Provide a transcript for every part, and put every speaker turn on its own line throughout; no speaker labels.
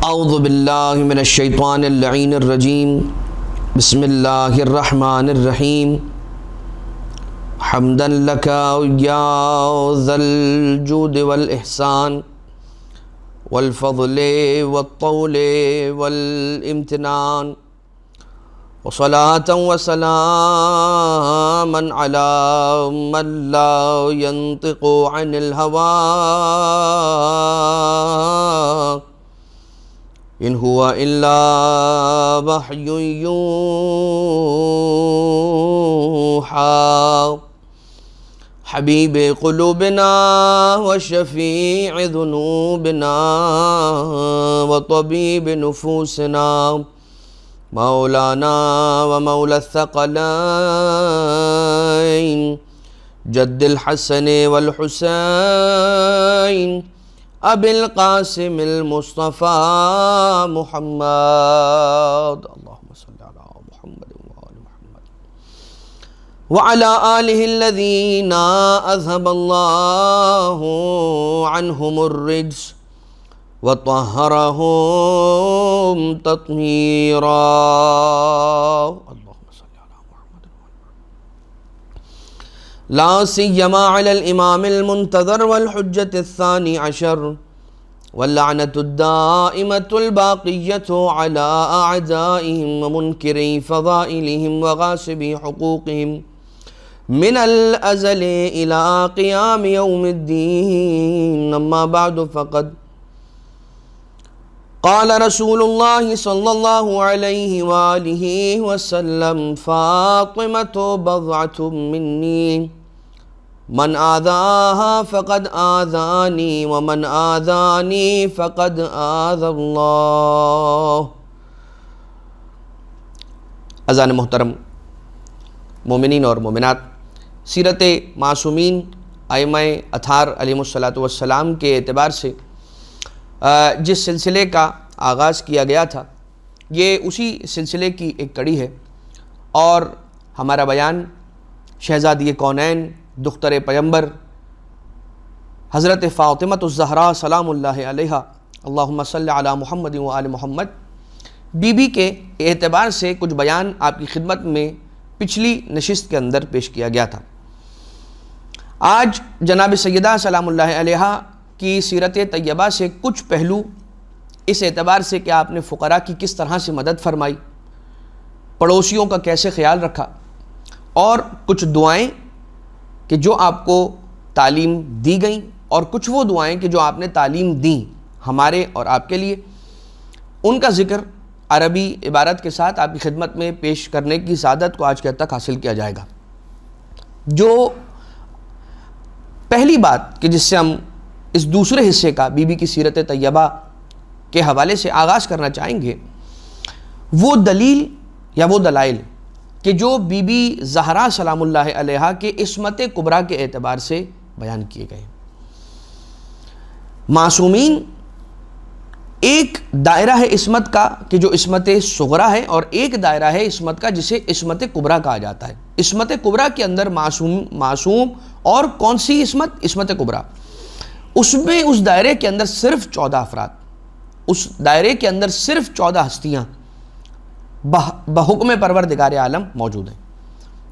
اعوذ باللہ من الشیطان اللعین الرجیم بسم اللہ الرحمن الرحیم حمدا لک یا ذا الجود والاحسان والفضل والطول والامتنان وصلاة وسلاما على من لا ينطق عن الهوى ان هو الا وحی یوحى حبیب قلوبنا وشفیع ذنوبنا وطبیب نفوسنا مولانا ومولا الثقلین جد الحسن والحسین ابی القاسم المصطفى محمد اللهم صل على محمد وآل محمد وعلى آله الذين أذهب الله عنهم الرجس وطهرهم تطهيرا اللهم صل على محمد لا سيما على الإمام المنتظر والحجة الثاني عشر واللعنة الدائمة الباقية على أعدائهم ومنكري فضائلهم وغاصبي حقوقهم من الأزل إلى قيام يوم الدين أما بعد فقد قال رسول الله صلى الله عليه وآله وسلم فاطمة بضعة مني من آذاها فقد آذاني ومن آذاني فقد آذى الله۔ اذان محترم مومنین اور مومنات، سیرت معصومین ائمہ اطہار علیہم السلام کے اعتبار سے جس سلسلے کا آغاز کیا گیا تھا، یہ اسی سلسلے کی ایک کڑی ہے، اور ہمارا بیان شہزادی کونین دختر پیمبر حضرت فاطمۃ الزہراء سلام اللہ علیہا اللہم صلی علی محمد و آل محمد بی بی کے اعتبار سے کچھ بیان آپ کی خدمت میں پچھلی نشست کے اندر پیش کیا گیا تھا۔ آج جناب سیدہ سلام اللہ علیہا کی سیرت طیبہ سے کچھ پہلو اس اعتبار سے کہ آپ نے فقراء کی کس طرح سے مدد فرمائی، پڑوسیوں کا کیسے خیال رکھا، اور کچھ دعائیں کہ جو آپ کو تعلیم دی گئیں، اور کچھ وہ دعائیں کہ جو آپ نے تعلیم دیں ہمارے اور آپ کے لیے، ان کا ذکر عربی عبارت کے ساتھ آپ کی خدمت میں پیش کرنے کی سعادت کو آج کے تک حاصل کیا جائے گا۔ جو پہلی بات کہ جس سے ہم اس دوسرے حصے کا بی بی کی سیرت طیبہ کے حوالے سے آغاز کرنا چاہیں گے، وہ دلیل یا وہ دلائل کہ جو بی بی زہرا سلام اللہ علیہا کے عصمت کبریٰ کے اعتبار سے بیان کیے گئے۔ معصومین ایک دائرہ ہے عصمت کا کہ جو عصمت صغریٰ ہے، اور ایک دائرہ ہے عصمت کا جسے عصمت کبریٰ کہا جاتا ہے۔ عصمت کبریٰ کے اندر معصوم اور کون سی عصمت؟ عصمت کبریٰ۔ اس میں اس دائرے کے اندر صرف 14 افراد، اس دائرے کے اندر صرف 14 ہستیاں بحکم پروردگار عالم موجود ہیں،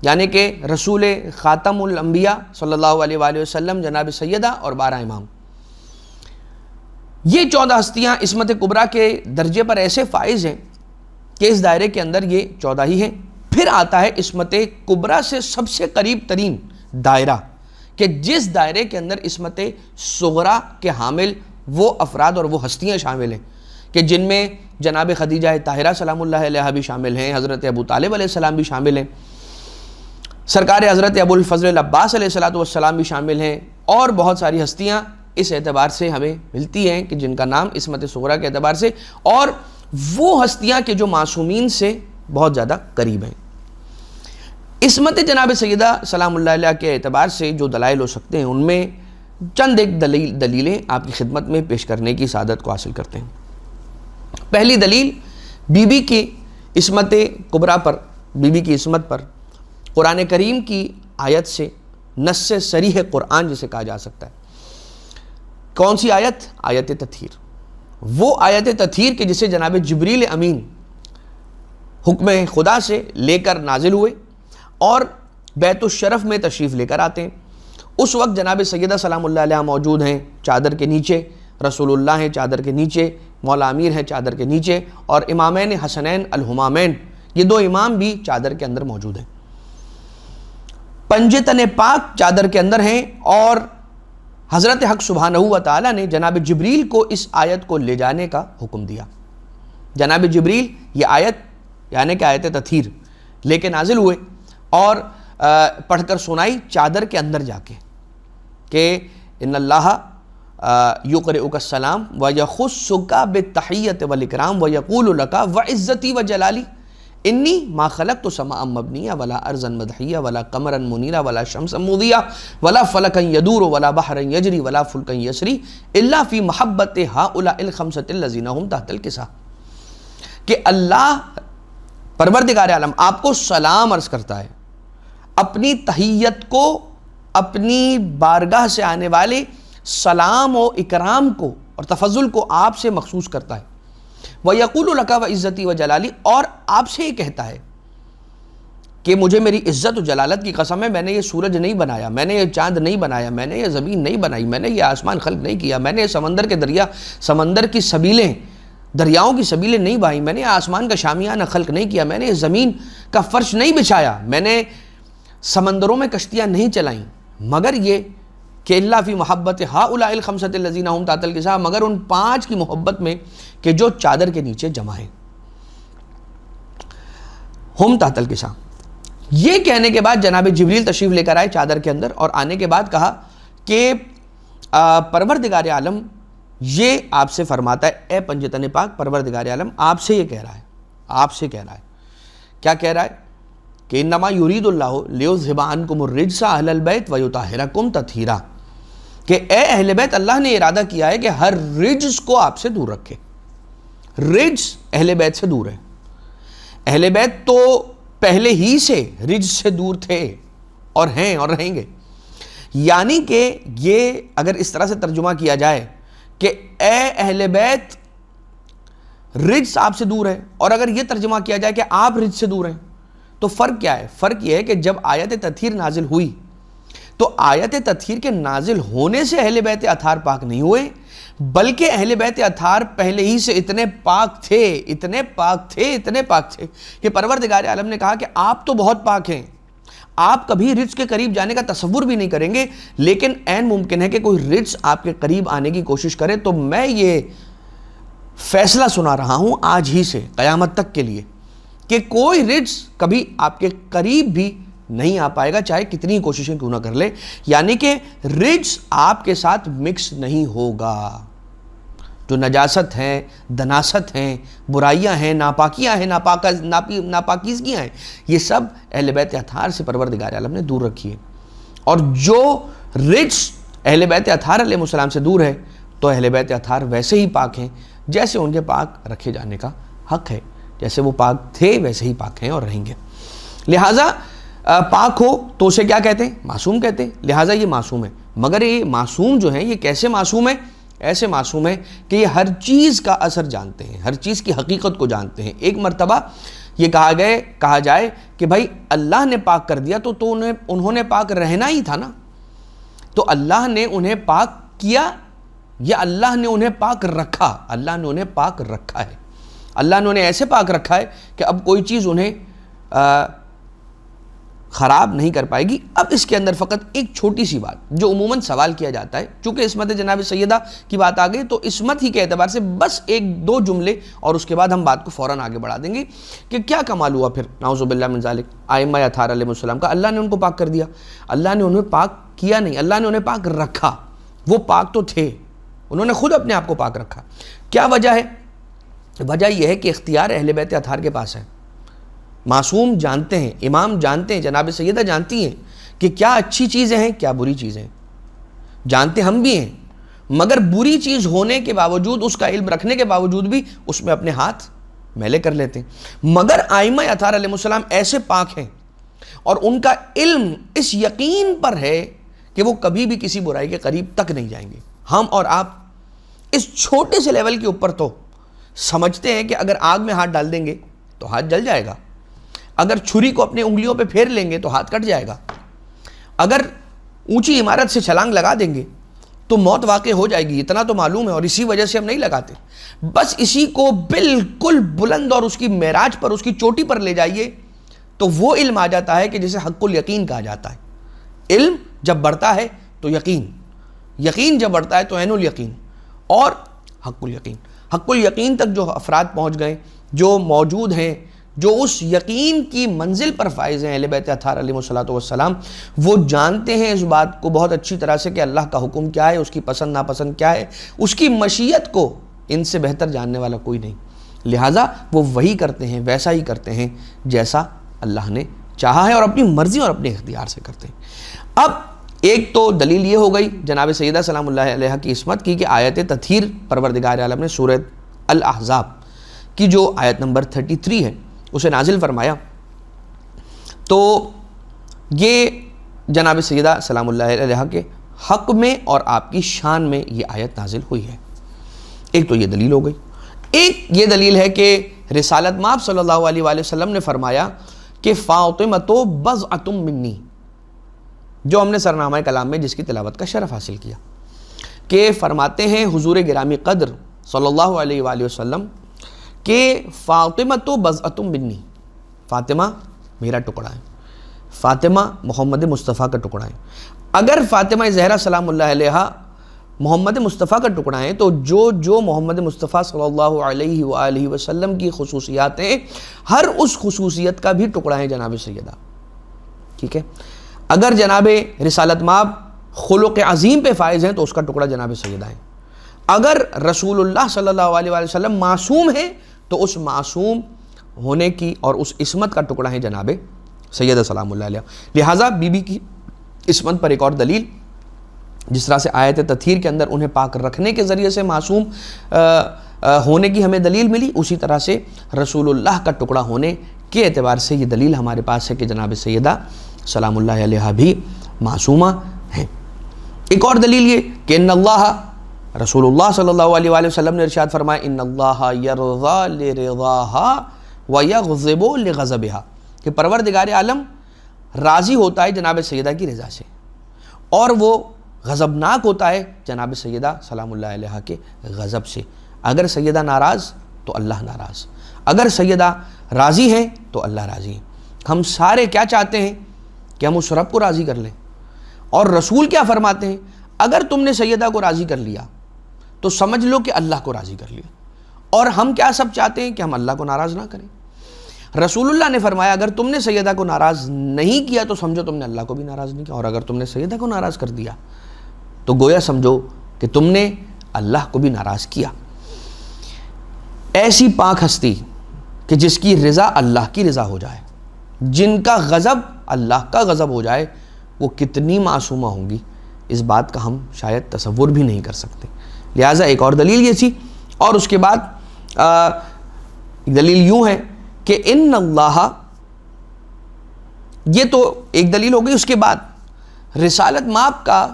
یعنی کہ رسول خاتم الانبیاء صلی اللہ علیہ وآلہ وسلم، جناب سیدہ اور 12 امام۔ یہ 14 ہستیاں عصمت کبریٰ کے درجے پر ایسے فائز ہیں کہ اس دائرے کے اندر یہ 14 ہی ہیں۔ پھر آتا ہے عصمت کبریٰ سے سب سے قریب ترین دائرہ، کہ جس دائرے کے اندر عصمت صغریٰ کے حامل وہ افراد اور وہ ہستیاں شامل ہیں، کہ جن میں جناب خدیجہ طاہرہ سلام اللہ علیہا بھی شامل ہیں، حضرت ابو طالب علیہ السلام بھی شامل ہیں، سرکار حضرت ابو الفضل العباس علیہ السلام بھی شامل ہیں، اور بہت ساری ہستیاں اس اعتبار سے ہمیں ملتی ہیں کہ جن کا نام عصمت صغریٰ کے اعتبار سے، اور وہ ہستیاں کہ جو معصومین سے بہت زیادہ قریب ہیں۔ عصمت جناب سیدہ سلام اللہ علیہ کے اعتبار سے جو دلائل ہو سکتے ہیں، ان میں چند ایک دلیلیں آپ کی خدمت میں پیش کرنے کی سعادت کو حاصل کرتے ہیں۔ پہلی دلیل بی بی کی عصمت کبریٰ پر، بی بی کی عصمت پر قرآن کریم کی آیت سے، نص صریح قرآن جسے کہا جا سکتا ہے۔ کون سی آیت؟ آیت تطہیر۔ وہ آیت تطہیر کے جسے جناب جبریل امین حکم خدا سے لے کر نازل ہوئے اور بیت الشرف میں تشریف لے کر آتے ہیں. اس وقت جناب سیدہ سلام اللہ علیہ موجود ہیں چادر کے نیچے، رسول اللہ ہیں چادر کے نیچے، مولا امیر ہیں چادر کے نیچے، اور امامین حسنین الہمامین یہ دو امام بھی چادر کے اندر موجود ہیں. پنجے تن پاک چادر کے اندر ہیں، اور حضرت حق سبحانہ و تعالیٰ نے جناب جبریل کو اس آیت کو لے جانے کا حکم دیا. جناب جبریل یہ آیت یعنی کہ آیت تطہیر لے کے نازل ہوئے اور پڑھ کر سنائی چادر کے اندر جا کے کہ ان اللہ یقرئک السلام ویخصک بالتحیۃ والاکرام ویقول لک وعزتی وجلالی انی ما خلقت سماء مبنیہ ولا ارضا مدحیہ ولا قمرا منیرا ولا شمسا مضیہ ولا فلکا یدور ولا بحرا یجری ولا فلکا یسری الا فی محبت ہؤلاء الخمسۃ الذین هم تحت الکساء. کہ اللہ پروردگار عالم آپ کو سلام عرض کرتا ہے، اپنی تحیت کو، اپنی بارگاہ سے آنے والے سلام و اکرام کو اور تفضل کو آپ سے مخصوص کرتا ہے. وَيَقُولُ لَكَ وَعِزَّتِي وَجَلَالِي، اور آپ سے یہ کہتا ہے کہ مجھے میری عزت و جلالت کی قسم ہے، میں نے یہ سورج نہیں بنایا، میں نے یہ چاند نہیں بنایا، میں نے یہ زمین نہیں بنائی، میں نے یہ آسمان خلق نہیں کیا، میں نے یہ سمندر کے دریا، سمندر کی سبیلیں، دریاؤں کی سبیلیں نہیں بہائیں، میں نے آسمان کا شامیانہ خلق نہیں کیا، میں نے زمین کا فرش نہیں بچھایا، میں نے سمندروں میں کشتیاں نہیں چلائیں، مگر یہ کہ اللہ فی محبت ہؤلاء الخمسۃ الذین هم تحت الکساء، مگر ان 5 کی محبت میں کہ جو چادر کے نیچے جمع ہیں. ہم تحت الکساء، یہ کہنے کے بعد جناب جبریل تشریف لے کر آئے چادر کے اندر، اور آنے کے بعد کہا کہ پروردگار عالم یہ آپ سے فرماتا ہے، اے پنجتن پاک پروردگار عالم آپ سے یہ کہہ رہا ہے، آپ سے کہہ رہا ہے. کیا کہہ رہا ہے؟ کہ انما یرید اللہ لیذھب عنکم الرجس اہل البیت ویطہرکم تطہیرا، کہ اے اہل بیت اللہ نے ارادہ کیا ہے کہ ہر رجس کو آپ سے دور رکھے. رجس اہل بیت سے دور ہے. اہل بیت تو پہلے ہی سے رجس سے دور تھے اور ہیں اور رہیں گے. یعنی کہ یہ اگر اس طرح سے ترجمہ کیا جائے کہ اے اہل بیت رجس آپ سے دور ہے، اور اگر یہ ترجمہ کیا جائے کہ آپ رجس سے دور ہیں، تو فرق کیا ہے؟ فرق یہ ہے کہ جب آیت تطہیر نازل ہوئی تو آیت تطہیر کے نازل ہونے سے اہل بیت اطہار پاک نہیں ہوئے، بلکہ اہل بیت اطہار پہلے ہی سے اتنے پاک تھے، اتنے پاک تھے، اتنے پاک تھے کہ پروردگار عالم نے کہا کہ آپ تو بہت پاک ہیں، آپ کبھی رجس کے قریب جانے کا تصور بھی نہیں کریں گے، لیکن عین ممکن ہے کہ کوئی رجس آپ کے قریب آنے کی کوشش کرے، تو میں یہ فیصلہ سنا رہا ہوں آج ہی سے قیامت تک کے لیے کہ کوئی رجس کبھی آپ کے قریب بھی نہیں آ پائے گا، چاہے کتنی کوششیں کیوں نہ کر لے. یعنی کہ رجس آپ کے ساتھ مکس نہیں ہوگا. جو نجاست ہیں، دناست ہیں، برائیاں ہیں، ناپاکیاں ہیں، ناپاکیزگیاں ہیں، یہ سب اہل بیت اطہار سے پروردگار عالم نے دور رکھی ہے. اور جو رجس اہل بیت اطہار علیہ السلام سے دور ہے تو اہل بیت اطہار ویسے ہی پاک ہیں جیسے ان کے پاک رکھے جانے کا حق ہے، جیسے وہ پاک تھے ویسے ہی پاک ہیں اور رہیں گے. لہٰذا پاک ہو تو اسے کیا کہتے ہیں؟ معصوم کہتے ہیں. لہٰذا یہ معصوم ہے. مگر یہ معصوم جو ہیں یہ کیسے معصوم ہیں؟ ایسے معصوم ہیں کہ یہ ہر چیز کا اثر جانتے ہیں، ہر چیز کی حقیقت کو جانتے ہیں. ایک مرتبہ یہ کہا جائے کہ بھائی اللہ نے پاک کر دیا تو انہوں نے پاک رہنا ہی تھا نا، تو اللہ نے انہیں پاک کیا یا اللہ نے انہیں پاک رکھا؟ اللہ نے انہیں پاک رکھا ہے. اللہ نے انہیں ایسے پاک رکھا ہے کہ اب کوئی چیز انہیں خراب نہیں کر پائے گی. اب اس کے اندر فقط ایک چھوٹی سی بات جو عموماً سوال کیا جاتا ہے، چونکہ عصمت جناب سیدہ کی بات آ گئی تو عصمت ہی کے اعتبار سے بس 1-2 جملے اور اس کے بعد ہم بات کو فوراً آگے بڑھا دیں گے کہ کیا کمال ہوا پھر نعوذ باللہ من ذالک ائمہ اطہار علیہ السلام کا. اللہ نے ان کو پاک کر دیا، اللہ نے انہیں پاک کیا نہیں، اللہ نے انہیں پاک رکھا. وہ پاک تو تھے، انہوں نے خود اپنے آپ کو پاک رکھا. کیا وجہ ہے؟ وجہ یہ ہے کہ اختیار اہل بیت اطہار کے پاس ہے. معصوم جانتے ہیں، امام جانتے ہیں، جناب سیدہ جانتی ہیں کہ کیا اچھی چیزیں ہیں کیا بری چیزیں ہیں، جانتے ہم بھی ہیں، مگر بری چیز ہونے کے باوجود، اس کا علم رکھنے کے باوجود بھی اس میں اپنے ہاتھ میلے کر لیتے ہیں. مگر ائمہ اطہار علیہ السلام ایسے پاک ہیں اور ان کا علم اس یقین پر ہے کہ وہ کبھی بھی کسی برائی کے قریب تک نہیں جائیں گے. ہم اور آپ اس چھوٹے سے لیول کے اوپر تو سمجھتے ہیں کہ اگر آگ میں ہاتھ ڈال دیں گے تو ہاتھ جل جائے گا، اگر چھری کو اپنے انگلیوں پہ پھیر لیں گے تو ہاتھ کٹ جائے گا، اگر اونچی عمارت سے چھلانگ لگا دیں گے تو موت واقع ہو جائے گی، اتنا تو معلوم ہے، اور اسی وجہ سے ہم نہیں لگاتے۔ بس اسی کو بالکل بلند اور اس کی معراج پر، اس کی چوٹی پر لے جائیے تو وہ علم آ جاتا ہے کہ جسے حق الیقین کہا جاتا ہے۔ علم جب بڑھتا ہے تو یقین، یقین جب بڑھتا ہے تو عین الیقین اور حق الیقین۔ حق الیقین تک جو افراد پہنچ گئے، جو موجود ہیں، جو اس یقین کی منزل پر فائز ہیں، اہل بیت اطہار علیہ السلام، وہ جانتے ہیں اس بات کو بہت اچھی طرح سے کہ اللہ کا حکم کیا ہے، اس کی پسند ناپسند کیا ہے، اس کی مشیت کو ان سے بہتر جاننے والا کوئی نہیں، لہٰذا وہ وہی کرتے ہیں، ویسا ہی کرتے ہیں جیسا اللہ نے چاہا ہے، اور اپنی مرضی اور اپنے اختیار سے کرتے ہیں۔ اب ایک تو دلیل یہ ہو گئی جناب سیدہ سلام اللہ علیہ کی عصمت کی کہ آیت تطہیر پروردگار عالم نے سورۃ الاحزاب کی جو آیت نمبر 33 ہے اسے نازل فرمایا، تو یہ جناب سیدہ سلام اللہ علیہ کے حق میں اور آپ کی شان میں یہ آیت نازل ہوئی ہے۔ ایک تو یہ دلیل ہو گئی۔ ایک یہ دلیل ہے کہ رسالت مآب صلی اللہ علیہ وآلہ وسلم نے فرمایا کہ فاطمۃ بضعۃ منی، جو ہم نے سرنامہ کلام میں جس کی تلاوت کا شرف حاصل کیا، کہ فرماتے ہیں حضور گرامی قدر صلی اللہ علیہ وآلہ وسلم کہ فاطمۃ بضعۃ منی، فاطمہ میرا ٹکڑا ہے، فاطمہ محمد مصطفیٰ کا ٹکڑا ہے۔ اگر فاطمہ زہرا سلام اللہ علیہ محمد مصطفیٰ کا ٹکڑا ہے تو جو محمد مصطفیٰ صلی اللہ علیہ وآلہ وسلم کی خصوصیات ہیں، ہر اس خصوصیت کا بھی ٹکڑا ہے جناب سیدہ، ٹھیک ہے۔ اگر جناب رسالت مآب خلق عظیم پہ فائز ہیں تو اس کا ٹکڑا جناب سیدہ ہے۔ اگر رسول اللہ صلی اللہ علیہ وآلہ وسلم معصوم ہیں تو اس معصوم ہونے کی اور اس عصمت کا ٹکڑا ہے جناب سیدہ سلام اللہ علیہ۔ لہٰذا بی بی کی عصمت پر ایک اور دلیل، جس طرح سے آیت تطہیر کے اندر انہیں پاک رکھنے کے ذریعے سے معصوم ہونے کی ہمیں دلیل ملی، اسی طرح سے رسول اللہ کا ٹکڑا ہونے کے اعتبار سے یہ دلیل ہمارے پاس ہے کہ جناب سیدہ سلام اللہ علیہ بھی معصومہ ہیں۔ ایک اور دلیل یہ کہ ان اللہ، رسول اللہ صلی اللہ علیہ وآلہ وسلم نے ارشاد فرمایا ان اللہ یرضی لرضاها ویغضب لغضبها، کہ پروردگار عالم راضی ہوتا ہے جناب سیدہ کی رضا سے اور وہ غضبناک ہوتا ہے جناب سیدہ سلام اللہ علیہ کے غضب سے۔ اگر سیدہ ناراض تو اللہ ناراض، اگر سیدہ راضی ہیں تو اللہ راضی ہیں۔ ہم سارے کیا چاہتے ہیں کہ ہم اس رب کو راضی کر لیں، اور رسول کیا فرماتے ہیں، اگر تم نے سیدہ کو راضی کر لیا تو سمجھ لو کہ اللہ کو راضی کر لیا، اور ہم کیا سب چاہتے ہیں کہ ہم اللہ کو ناراض نہ کریں۔ رسول اللہ نے فرمایا اگر تم نے سیدہ کو ناراض نہیں کیا تو سمجھو تم نے اللہ کو بھی ناراض نہیں کیا، اور اگر تم نے سیدہ کو ناراض کر دیا تو گویا سمجھو کہ تم نے اللہ کو بھی ناراض کیا۔ ایسی پاک ہستی کہ جس کی رضا اللہ کی رضا ہو جائے، جن کا غضب اللہ کا غضب ہو جائے، وہ کتنی معصومہ ہوں گی، اس بات کا ہم شاید تصور بھی نہیں کر سکتے۔ لہٰذا ایک اور دلیل یہ تھی، اور اس کے بعد دلیل یوں ہے کہ ان اللہ، یہ تو ایک دلیل ہو گئی۔ اس کے بعد رسالت مآب کا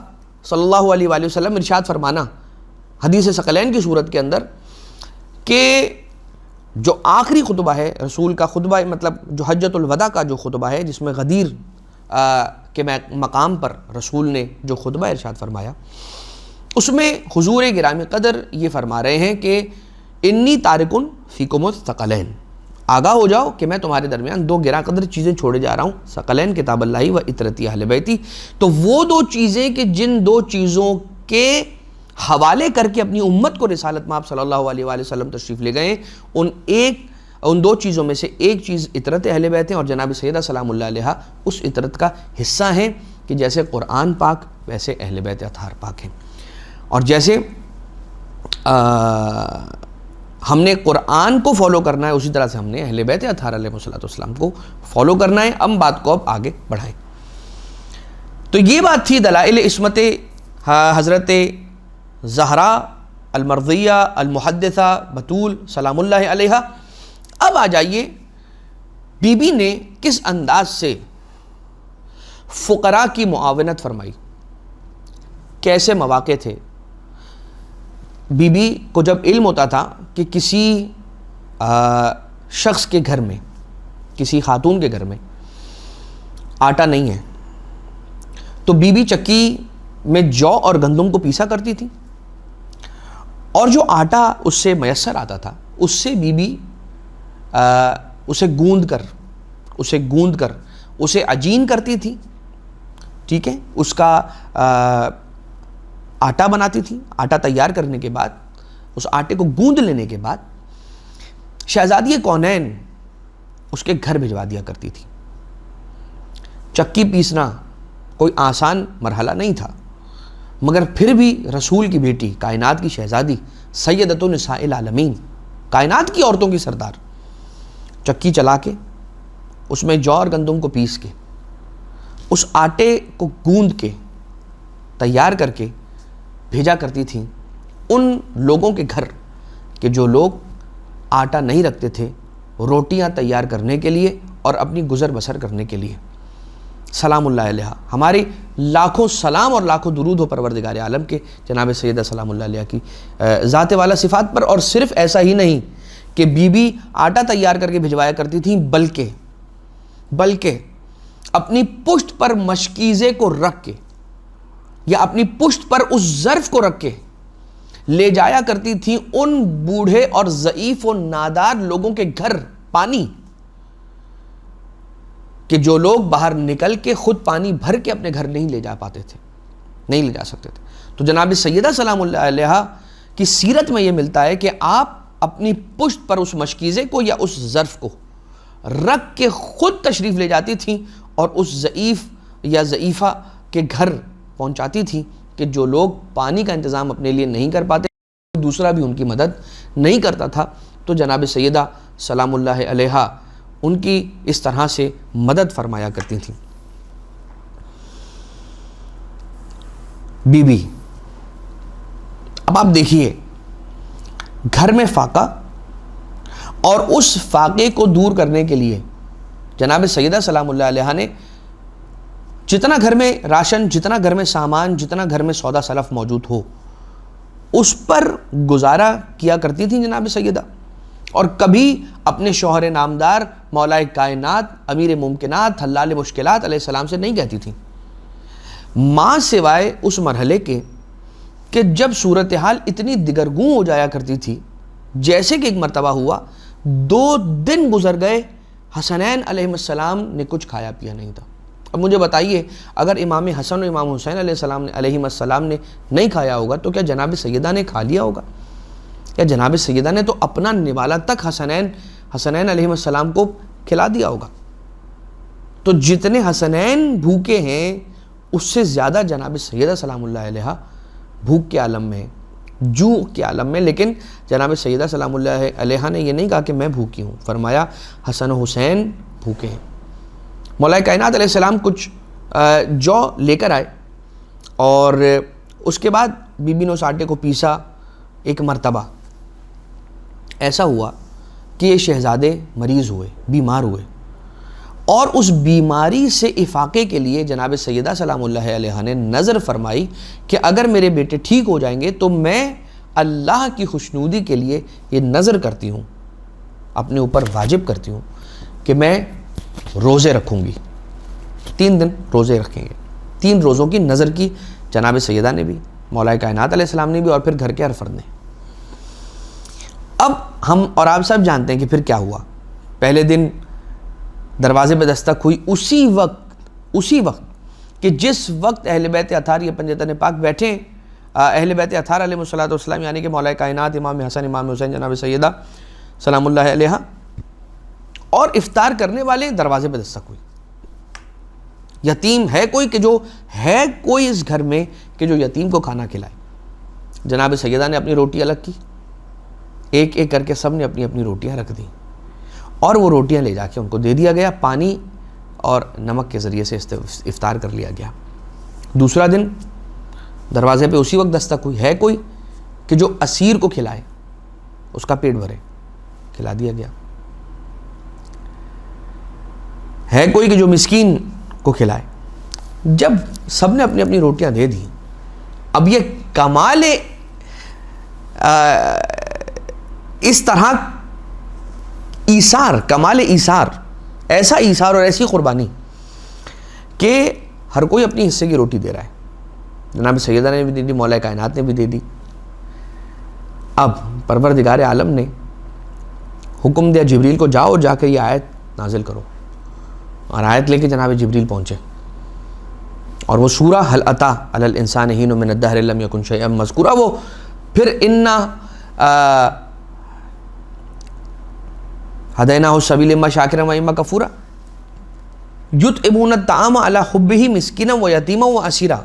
صلی اللہ علیہ وآلہ وسلم ارشاد فرمانا حدیث ثقلین کی صورت کے اندر کہ جو آخری خطبہ ہے رسول کا، خطبہ مطلب جو حجۃ الوداع کا جو خطبہ ہے، جس میں غدیر کے مقام پر رسول نے جو خطبہ ارشاد فرمایا، اس میں حضور گرامی قدر یہ فرما رہے ہیں کہ انی تارکن فیکم الثقلین، آگاہ ہو جاؤ کہ میں تمہارے درمیان دو گراں قدر چیزیں چھوڑے جا رہا ہوں، ثقلین کتاب اللہ و اطرتی اہل بیتی۔ تو وہ دو چیزیں کہ جن دو چیزوں کے حوالے کر کے اپنی امت کو رسالت مآب صلی اللہ علیہ وآلہ وسلم تشریف لے گئے، ان دو چیزوں میں سے ایک چیز اطرت اہل بیت ہیں، اور جناب سیدہ سلام اللہ علیہ اس اطرت کا حصہ ہیں کہ جیسے قرآن پاک ویسے اہل بیت اطہار پاک ہیں، اور جیسے ہم نے قرآن کو فالو کرنا ہے اسی طرح سے ہم نے اہل بیت اطہار علیہ السلام کو فالو کرنا ہے۔ ہم بات کو اب آگے بڑھائیں تو یہ بات تھی دلائل عصمت حضرت زہرا المرضیہ المحدثہ بتول سلام اللہ علیہ۔ اب آ جائیے بی بی نے کس انداز سے فقراء کی معاونت فرمائی، کیسے مواقع تھے، بی بی کو جب علم ہوتا تھا کہ کسی شخص کے گھر میں، کسی خاتون کے گھر میں آٹا نہیں ہے، تو بی بی چکی میں جو اور گندم کو پیسا کرتی تھی، اور جو آٹا اس سے میسر آتا تھا اس سے بی بی اسے گوندھ کر اسے عجین کرتی تھی، ٹھیک ہے، اس کا آٹا بناتی تھی۔ آٹا تیار کرنے کے بعد، اس آٹے کو گوندھ لینے کے بعد شہزادی کونین اس کے گھر بھجوا دیا کرتی تھی۔ چکی پیسنا کوئی آسان مرحلہ نہیں تھا، مگر پھر بھی رسول کی بیٹی، کائنات کی شہزادی، سیدۃ نساء العالمین، کائنات کی عورتوں کی سردار، چکی چلا کے اس میں جو اور گندم کو پیس کے اس آٹے کو گوندھ کے تیار کر کے بھیجا کرتی تھیں ان لوگوں کے گھر کہ جو لوگ آٹا نہیں رکھتے تھے روٹیاں تیار کرنے کے لیے اور اپنی گزر بسر کرنے کے لیے۔ سلام اللہ علیہ، ہمارے لاکھوں سلام اور لاکھوں درود ہو پروردگار عالم کے جناب سیدہ سلام اللہ علیہ کی ذات والا صفات پر۔ اور صرف ایسا ہی نہیں کہ بی بی آٹا تیار کر کے بھجوایا کرتی تھیں، بلکہ اپنی پشت پر مشکیزے کو رکھ کے یا اپنی پشت پر اس ظرف کو رکھ کے لے جایا کرتی تھیں ان بوڑھے اور ضعیف و نادار لوگوں کے گھر پانی، کہ جو لوگ باہر نکل کے خود پانی بھر کے اپنے گھر نہیں لے جا پاتے تھے، نہیں لے جا سکتے تھے۔ تو جناب سیدہ سلام اللہ علیہ کی سیرت میں یہ ملتا ہے کہ آپ اپنی پشت پر اس مشکیزے کو یا اس ظرف کو رکھ کے خود تشریف لے جاتی تھیں اور اس ضعیف یا ضعیفہ کے گھر پہنچاتی تھیں کہ جو لوگ پانی کا انتظام اپنے لیے نہیں کر پاتے، دوسرا بھی ان کی مدد نہیں کرتا تھا۔ تو جناب سیدہ سلام اللہ علیہ ان کی اس طرح سے مدد فرمایا کرتی تھیں۔ بی بی، اب آپ دیکھیے، گھر میں فاقہ، اور اس فاقے کو دور کرنے کے لیے جناب سیدہ سلام اللہ علیہ نے جتنا گھر میں راشن، جتنا گھر میں سامان، جتنا گھر میں سودا سلف موجود ہو، اس پر گزارا کیا کرتی تھیں جناب سیدہ، اور کبھی اپنے شوہر نامدار مولا کائنات امیر ممکنات حلال مشکلات علیہ السلام سے نہیں کہتی تھیں، ماں سوائے اس مرحلے کے کہ جب صورتحال اتنی دگرگوں ہو جایا کرتی تھی، جیسے کہ ایک مرتبہ ہوا 2 دن گزر گئے، حسنین علیہ السلام نے کچھ کھایا پیا نہیں تھا۔ اب مجھے بتائیے، اگر امام حسن و امام حسین علیہ السلام نے نہیں کھایا ہوگا تو کیا جناب سیدہ نے کھا لیا ہوگا؟ یا جناب سیدہ نے تو اپنا نوالا تک حسنین علیہ السلام کو کھلا دیا ہوگا؟ تو جتنے حسنین بھوکے ہیں اس سے زیادہ جناب سیدہ سلام اللہ علیہ بھوک کے عالم میں، جوع کے عالم میں۔ لیکن جناب سیدہ سلام اللہ علیہ نے یہ نہیں کہا کہ میں بھوکی ہوں، فرمایا حسن و حسین بھوکے ہیں۔ مولا کائنات علیہ السلام کچھ جو لے کر آئے، اور اس کے بعد بی بی نے اس آٹے کو پیسا۔ ایک مرتبہ ایسا ہوا کہ یہ شہزادے مریض ہوئے، بیمار ہوئے، اور اس بیماری سے افاقے کے لیے جناب سیدہ سلام اللہ علیہ نے نظر فرمائی کہ اگر میرے بیٹے ٹھیک ہو جائیں گے تو میں اللہ کی خوشنودی کے لیے یہ نظر کرتی ہوں، اپنے اوپر واجب کرتی ہوں کہ میں روزے رکھوں گی، 3 دن روزے رکھیں گے۔ 3 روزوں کی نظر کی جناب سیدہ نے بھی، مولا کائنات علیہ السلام نے بھی، اور پھر گھر کے ہر فرد نے۔ اب ہم اور آپ سب جانتے ہیں کہ پھر کیا ہوا۔ پہلے دن دروازے پہ دستک ہوئی، اسی وقت کہ جس وقت اہل بیت اطہار یہ پنجتن پاک بیٹھے، اہل بیت اطہار علیہ السلام یعنی کہ مولا کائنات امام حسن امام حسین جناب سیدہ سلام اللہ علیہ اور افطار کرنے والے، دروازے پہ دستک ہوئی۔ یتیم ہے کوئی اس گھر میں کہ جو یتیم کو کھانا کھلائے؟ جناب سیدہ نے اپنی روٹی الگ کی، ایک ایک کر کے سب نے اپنی اپنی روٹیاں رکھ دیں، اور وہ روٹیاں لے جا کے ان کو دے دیا گیا، پانی اور نمک کے ذریعے سے افطار کر لیا گیا۔ دوسرا دن دروازے پہ اسی وقت دستک ہوئی، ہے کوئی کہ جو اسیر کو کھلائے، اس کا پیٹ بھرے، کھلا دیا گیا۔ ہے کوئی کہ جو مسکین کو کھلائے۔ جب سب نے اپنی اپنی روٹیاں دے دی، اب یہ کمال اس طرح ایثار، کمال ایثار، ایسا ایثار اور ایسی قربانی کہ ہر کوئی اپنی حصے کی روٹی دے رہا ہے. جناب سیدہ نے بھی دے دی، مولا کائنات نے بھی دے دی. اب پروردگار عالم نے حکم دیا جبریل کو، جاؤ جا کے یہ آیت نازل کرو. اور آیت لے کے جناب جبریل پہنچے، اور وہ سورہ حل اتی علی الانسان حین من الدہر لم یکن شیئا مذکورا، وہ پھر انا ہدیناہ السبیل اما شاکرا و اما کفورا یطعمون الطعام علی حبہ مسکینا و یتیما و اسیرا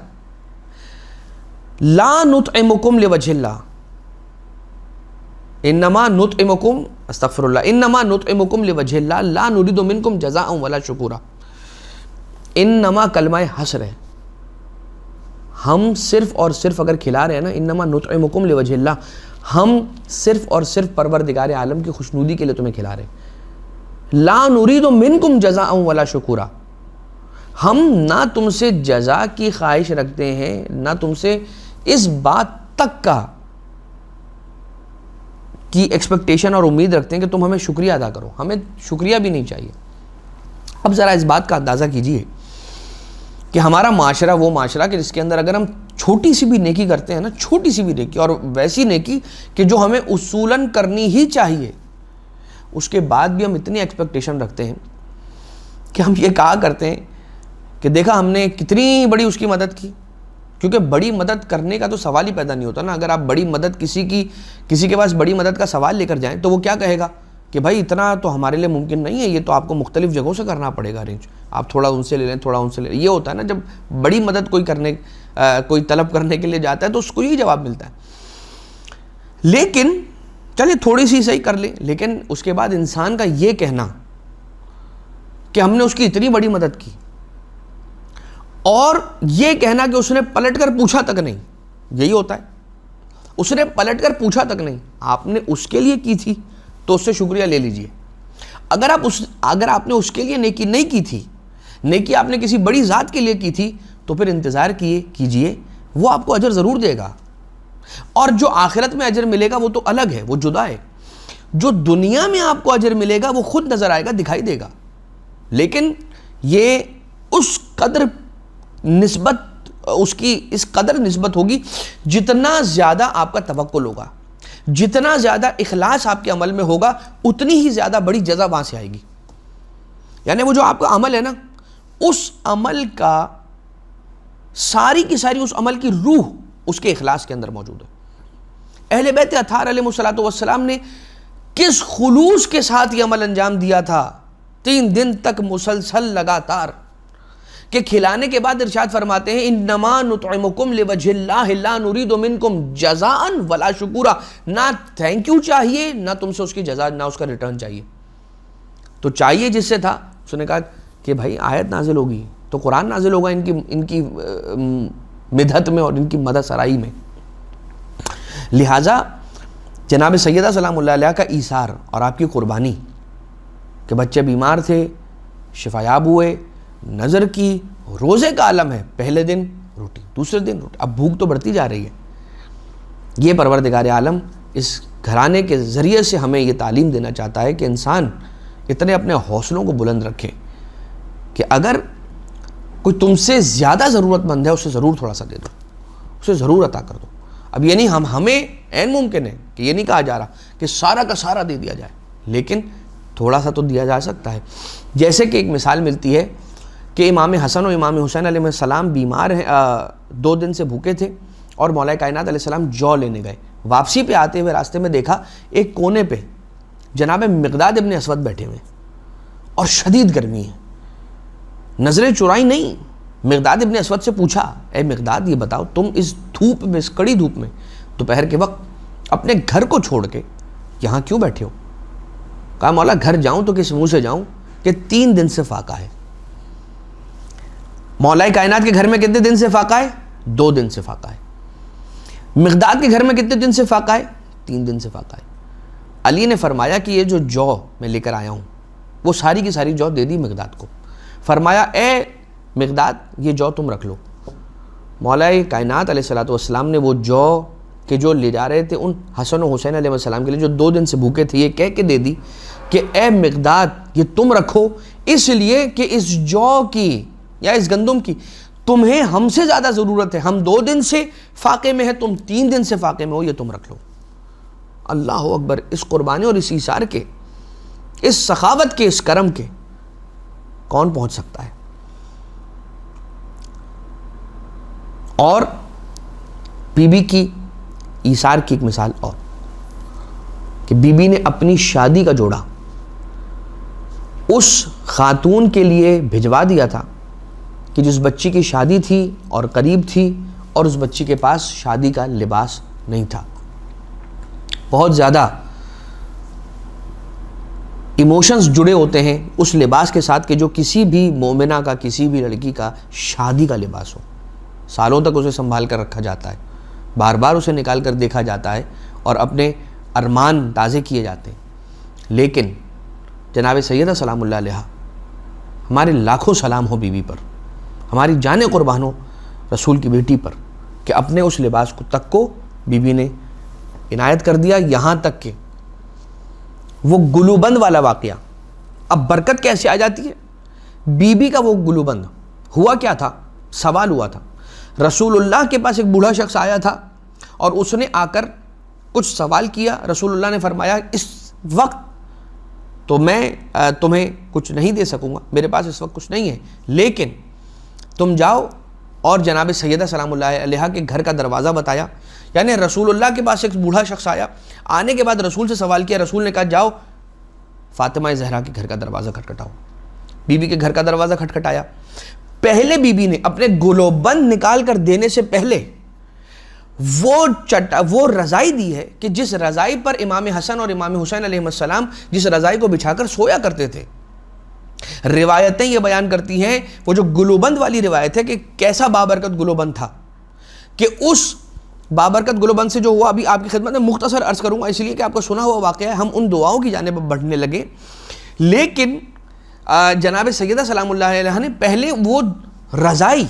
لا نطعمکم لوجہ اللہ انما نطعمکم استغفر اللہ انما نطعمکم لوجہ اللہ لا نرید منکم جزاء ولا شکورا. انما کلمہ حصر ہے. ہم صرف اور صرف اگر کھلا رہے ہیں نا، انما نطعمکم لوجہ اللہ، ہم صرف اور صرف پروردگار عالم کی خوشنودی کے لیے تمہیں کھلا رہے ہیں. لا نرید منکم جزاء ولا شکورا، ہم نہ تم سے جزا کی خواہش رکھتے ہیں، نہ تم سے اس بات تک کی ایکسپیکٹیشن اور امید رکھتے ہیں کہ تم ہمیں شکریہ ادا کرو. ہمیں شکریہ بھی نہیں چاہیے. اب ذرا اس بات کا اندازہ کیجئے کہ ہمارا معاشرہ وہ معاشرہ کہ جس کے اندر اگر ہم چھوٹی سی بھی نیکی کرتے ہیں نا، چھوٹی سی بھی نیکی، اور ویسی نیکی کہ جو ہمیں اصولاً کرنی ہی چاہیے، اس کے بعد بھی ہم اتنی ایکسپیکٹیشن رکھتے ہیں کہ ہم یہ کہا کرتے ہیں کہ دیکھا ہم نے کتنی بڑی اس کی مدد کی. کیونکہ بڑی مدد کرنے کا تو سوال ہی پیدا نہیں ہوتا نا. اگر آپ بڑی مدد کسی کے پاس بڑی مدد کا سوال لے کر جائیں تو وہ کیا کہے گا کہ بھائی اتنا تو ہمارے لیے ممکن نہیں ہے، یہ تو آپ کو مختلف جگہوں سے کرنا پڑے گا ارینج، آپ تھوڑا ان سے لے لیں، تھوڑا ان سے لے لیں. یہ ہوتا ہے نا جب بڑی مدد کوئی طلب کرنے کے لیے جاتا ہے تو اس کو یہی جواب ملتا ہے. لیکن چلے تھوڑی سی صحیح کر لیں، لیکن اس کے بعد انسان کا یہ کہنا کہ ہم نے اس کی اتنی بڑی مدد کی، اور یہ کہنا کہ اس نے پلٹ کر پوچھا تک نہیں، یہی ہوتا ہے. اس نے پلٹ کر پوچھا تک نہیں. آپ نے اس کے لیے کی تھی تو اس سے شکریہ لے لیجئے. اگر آپ نے اس کے لیے نیکی نہیں کی تھی، نیکی آپ نے کسی بڑی ذات کے لیے کی تھی، تو پھر انتظار کیجئے، وہ آپ کو اجر ضرور دے گا. اور جو آخرت میں اجر ملے گا وہ تو الگ ہے، وہ جدا ہے. جو دنیا میں آپ کو اجر ملے گا وہ خود نظر آئے گا، دکھائی دے گا. لیکن یہ اس قدر نسبت، اس کی اس قدر نسبت ہوگی جتنا زیادہ آپ کا توکل ہوگا، جتنا زیادہ اخلاص آپ کے عمل میں ہوگا، اتنی ہی زیادہ بڑی جزا وہاں سے آئے گی. یعنی وہ جو آپ کا عمل ہے نا، اس عمل کا ساری کی ساری اس عمل کی روح اس کے اخلاص کے اندر موجود ہے. اہل بیت اطہار علیہ الصلوۃ والسلام نے کس خلوص کے ساتھ یہ عمل انجام دیا تھا، 3 دن تک مسلسل لگاتار، کہ کھلانے کے بعد ارشاد فرماتے ہیں انما نطعمکم لوجہ اللہ لا نرید منکم جزاء ولا شکورا. نہ تھینک یو چاہیے، نہ تم سے اس کی جزا، نہ اس کا ریٹرن چاہیے. تو چاہیے جس سے تھا، اس نے کہا کہ بھائی آیت نازل ہوگی تو قرآن نازل ہوگا ان کی مدحت میں اور ان کی مدد سرائی میں. لہٰذا جناب سیدہ سلام اللہ علیہ کا ایثار اور آپ کی قربانی کہ بچے بیمار تھے، شفایاب ہوئے، نظر کی، روزے کا عالم ہے، پہلے دن روٹی، دوسرے دن روٹی، اب بھوک تو بڑھتی جا رہی ہے. یہ پروردگار عالم اس گھرانے کے ذریعے سے ہمیں یہ تعلیم دینا چاہتا ہے کہ انسان اتنے اپنے حوصلوں کو بلند رکھے کہ اگر کوئی تم سے زیادہ ضرورت مند ہے اسے ضرور تھوڑا سا دے دو، اسے ضرور عطا کر دو. اب یہ نہیں ہمیں عین ممکن ہے کہ یہ نہیں کہا جا رہا کہ سارا کا سارا دے دیا جائے، لیکن تھوڑا سا تو دیا جا سکتا ہے. جیسے کہ ایک مثال ملتی ہے کہ امام حسن و امام حسین علیہ السلام بیمار ہیں، 2 دن سے بھوکے تھے، اور مولا کائنات علیہ السلام جو لینے گئے. واپسی پہ آتے ہوئے راستے میں دیکھا ایک کونے پہ جناب مقداد ابن اسود بیٹھے ہوئے اور شدید گرمی ہے. نظریں چرائی نہیں، مقداد ابن اسود سے پوچھا اے مقداد یہ بتاؤ تم اس دھوپ میں، اس کڑی دھوپ میں، دوپہر کے وقت اپنے گھر کو چھوڑ کے یہاں کیوں بیٹھے ہو؟ کہا مولا گھر جاؤں تو کس منہ سے جاؤں کہ 3 دن سے فاقہ ہے. مولا کائنات کے گھر میں کتنے دن سے فاقہ ہے؟ 2 دن سے فاقہ ہے. مقداد کے گھر میں کتنے دن سے فاقہ ہے؟ 3 دن سے فاقہ ہے. علی نے فرمایا کہ یہ جو میں لے کر آیا ہوں وہ ساری کی ساری جو دے دی مقداد کو. فرمایا اے مقداد یہ جو تم رکھ لو. مولا کائنات علیہ الصلوۃ والسلام نے وہ جو کہ جو لے جا رہے تھے ان حسن و حسین علیہ السلام کے لیے جو 2 دن سے بھوکے تھے، یہ کہہ کے دے دی کہ اے مقداد یہ تم رکھو، اس لیے کہ اس جو کی یا اس گندم کی تمہیں ہم سے زیادہ ضرورت ہے، ہم 2 دن سے فاقے میں ہیں، تم 3 دن سے فاقے میں ہو، یہ تم رکھ لو۔ اللہ اکبر! اس قربانی اور اس ایثار کے، اس سخاوت کے، اس کرم کے کون پہنچ سکتا ہے؟ اور بی بی کی ایثار کی ایک مثال اور، کہ بی بی نے اپنی شادی کا جوڑا اس خاتون کے لیے بھجوا دیا تھا کہ جس بچی کی شادی تھی اور قریب تھی، اور اس بچی کے پاس شادی کا لباس نہیں تھا۔ بہت زیادہ ایموشنز جڑے ہوتے ہیں اس لباس کے ساتھ کہ جو کسی بھی مومنہ کا، کسی بھی لڑکی کا شادی کا لباس ہو۔ سالوں تک اسے سنبھال کر رکھا جاتا ہے، بار بار اسے نکال کر دیکھا جاتا ہے اور اپنے ارمان تازے کیے جاتے ہیں۔ لیکن جناب سیدہ سلام اللہ علیہ، ہمارے لاکھوں سلام ہو بی بی پر، ہماری جان قربان ہو رسول کی بیٹی پر، کہ اپنے اس لباس کو بی بی نے عنایت کر دیا، یہاں تک کہ وہ گلوبند والا واقعہ۔ اب برکت کیسے آ جاتی ہے؟ بی بی کا وہ گلوبند ہوا کیا تھا؟ سوال ہوا تھا، رسول اللہ کے پاس ایک بوڑھا شخص آیا تھا اور اس نے آ کر کچھ سوال کیا۔ رسول اللہ نے فرمایا اس وقت تو میں تمہیں کچھ نہیں دے سکوں گا، میرے پاس اس وقت کچھ نہیں ہے، لیکن تم جاؤ، اور جناب سیدہ سلام اللہ علیہ کے گھر کا دروازہ بتایا۔ یعنی رسول اللہ کے پاس ایک بوڑھا شخص آیا، آنے کے بعد رسول سے سوال کیا، رسول نے کہا جاؤ فاطمہ زہرا کے گھر کا دروازہ کھٹکھٹاؤ۔ بی بی کے گھر کا دروازہ کھٹکھٹایا۔ پہلے بی بی نے اپنے گلوبند نکال کر دینے سے پہلے وہ رضائی دی ہے کہ جس رضائی پر امام حسن اور امام حسین علیہ السلام جس رضائی کو بچھا کر سویا کرتے تھے۔ روایتیں یہ بیان کرتی ہیں، وہ جو گلوبند والی روایت ہے کہ کیسا بابرکت گلوبند تھا، کہ اس بابرکت گلوبند سے جو ہوا، ابھی آپ کی خدمت میں مختصر عرض کروں گا اس لیے کہ آپ کو سنا ہوا واقعہ ہے، ہم ان دعاؤں کی جانب بڑھنے لگے۔ لیکن جناب سیدہ سلام اللہ علیہ نے پہلے وہ رضائی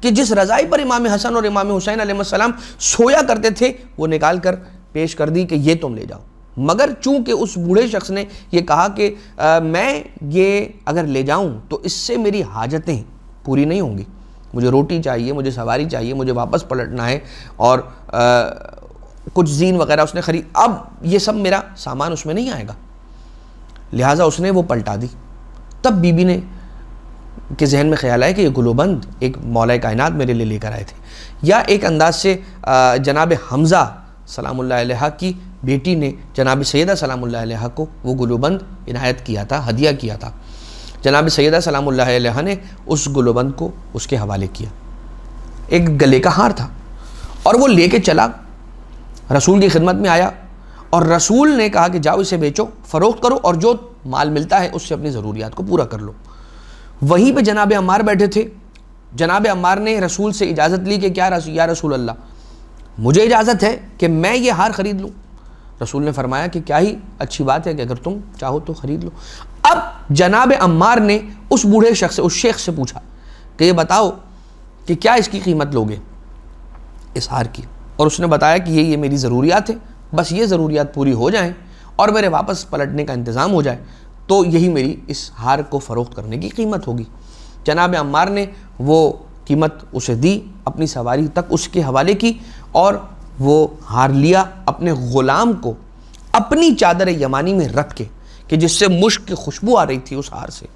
کہ جس رضائی پر امام حسن اور امام حسین علیہ السلام سویا کرتے تھے وہ نکال کر پیش کر دی کہ یہ تم لے جاؤ۔ مگر چونکہ اس بوڑھے شخص نے یہ کہا کہ میں یہ اگر لے جاؤں تو اس سے میری حاجتیں پوری نہیں ہوں گی، مجھے روٹی چاہیے، مجھے سواری چاہیے، مجھے واپس پلٹنا ہے، اور کچھ زین وغیرہ اس نے خرید، اب یہ سب میرا سامان اس میں نہیں آئے گا، لہٰذا اس نے وہ پلٹا دی۔ تب بی بی نے کے ذہن میں خیال آیا کہ یہ گلوبند ایک مولا کائنات میرے لیے لے کر آئے تھے، یا ایک انداز سے جناب حمزہ سلام اللہ علیہ کی بیٹی نے جناب سیدہ سلام اللہ علیہ کو وہ گلوبند عنایت کیا تھا، ہدیہ کیا تھا۔ جناب سیدہ سلام اللہ علیہ نے اس گلوبند کو اس کے حوالے کیا، ایک گلے کا ہار تھا، اور وہ لے کے چلا، رسول کی خدمت میں آیا، اور رسول نے کہا کہ جاؤ اسے بیچو، فروخت کرو، اور جو مال ملتا ہے اس سے اپنی ضروریات کو پورا کر لو۔ وہیں پہ جناب عمار بیٹھے تھے، جناب عمار نے رسول سے اجازت لی کہ یا رسول اللہ مجھے اجازت ہے کہ میں یہ ہار خرید لوں۔ رسول نے فرمایا کہ کیا ہی اچھی بات ہے کہ اگر تم چاہو تو خرید لو۔ اب جناب عمار نے اس بوڑھے شخص سے، اس شیخ سے پوچھا کہ یہ بتاؤ کہ کیا اس کی قیمت لوگے اس ہار کی، اور اس نے بتایا کہ یہ میری ضروریات ہے، بس یہ ضروریات پوری ہو جائیں اور میرے واپس پلٹنے کا انتظام ہو جائے تو یہی میری اس ہار کو فروخت کرنے کی قیمت ہوگی۔ جناب عمار نے وہ قیمت اسے دی، اپنی سواری تک اس کے حوالے کی، اور وہ ہار لیا، اپنے غلام کو اپنی چادر یمانی میں رکھ کے، کہ جس سے مشک کی خوشبو آ رہی تھی اس ہار سے،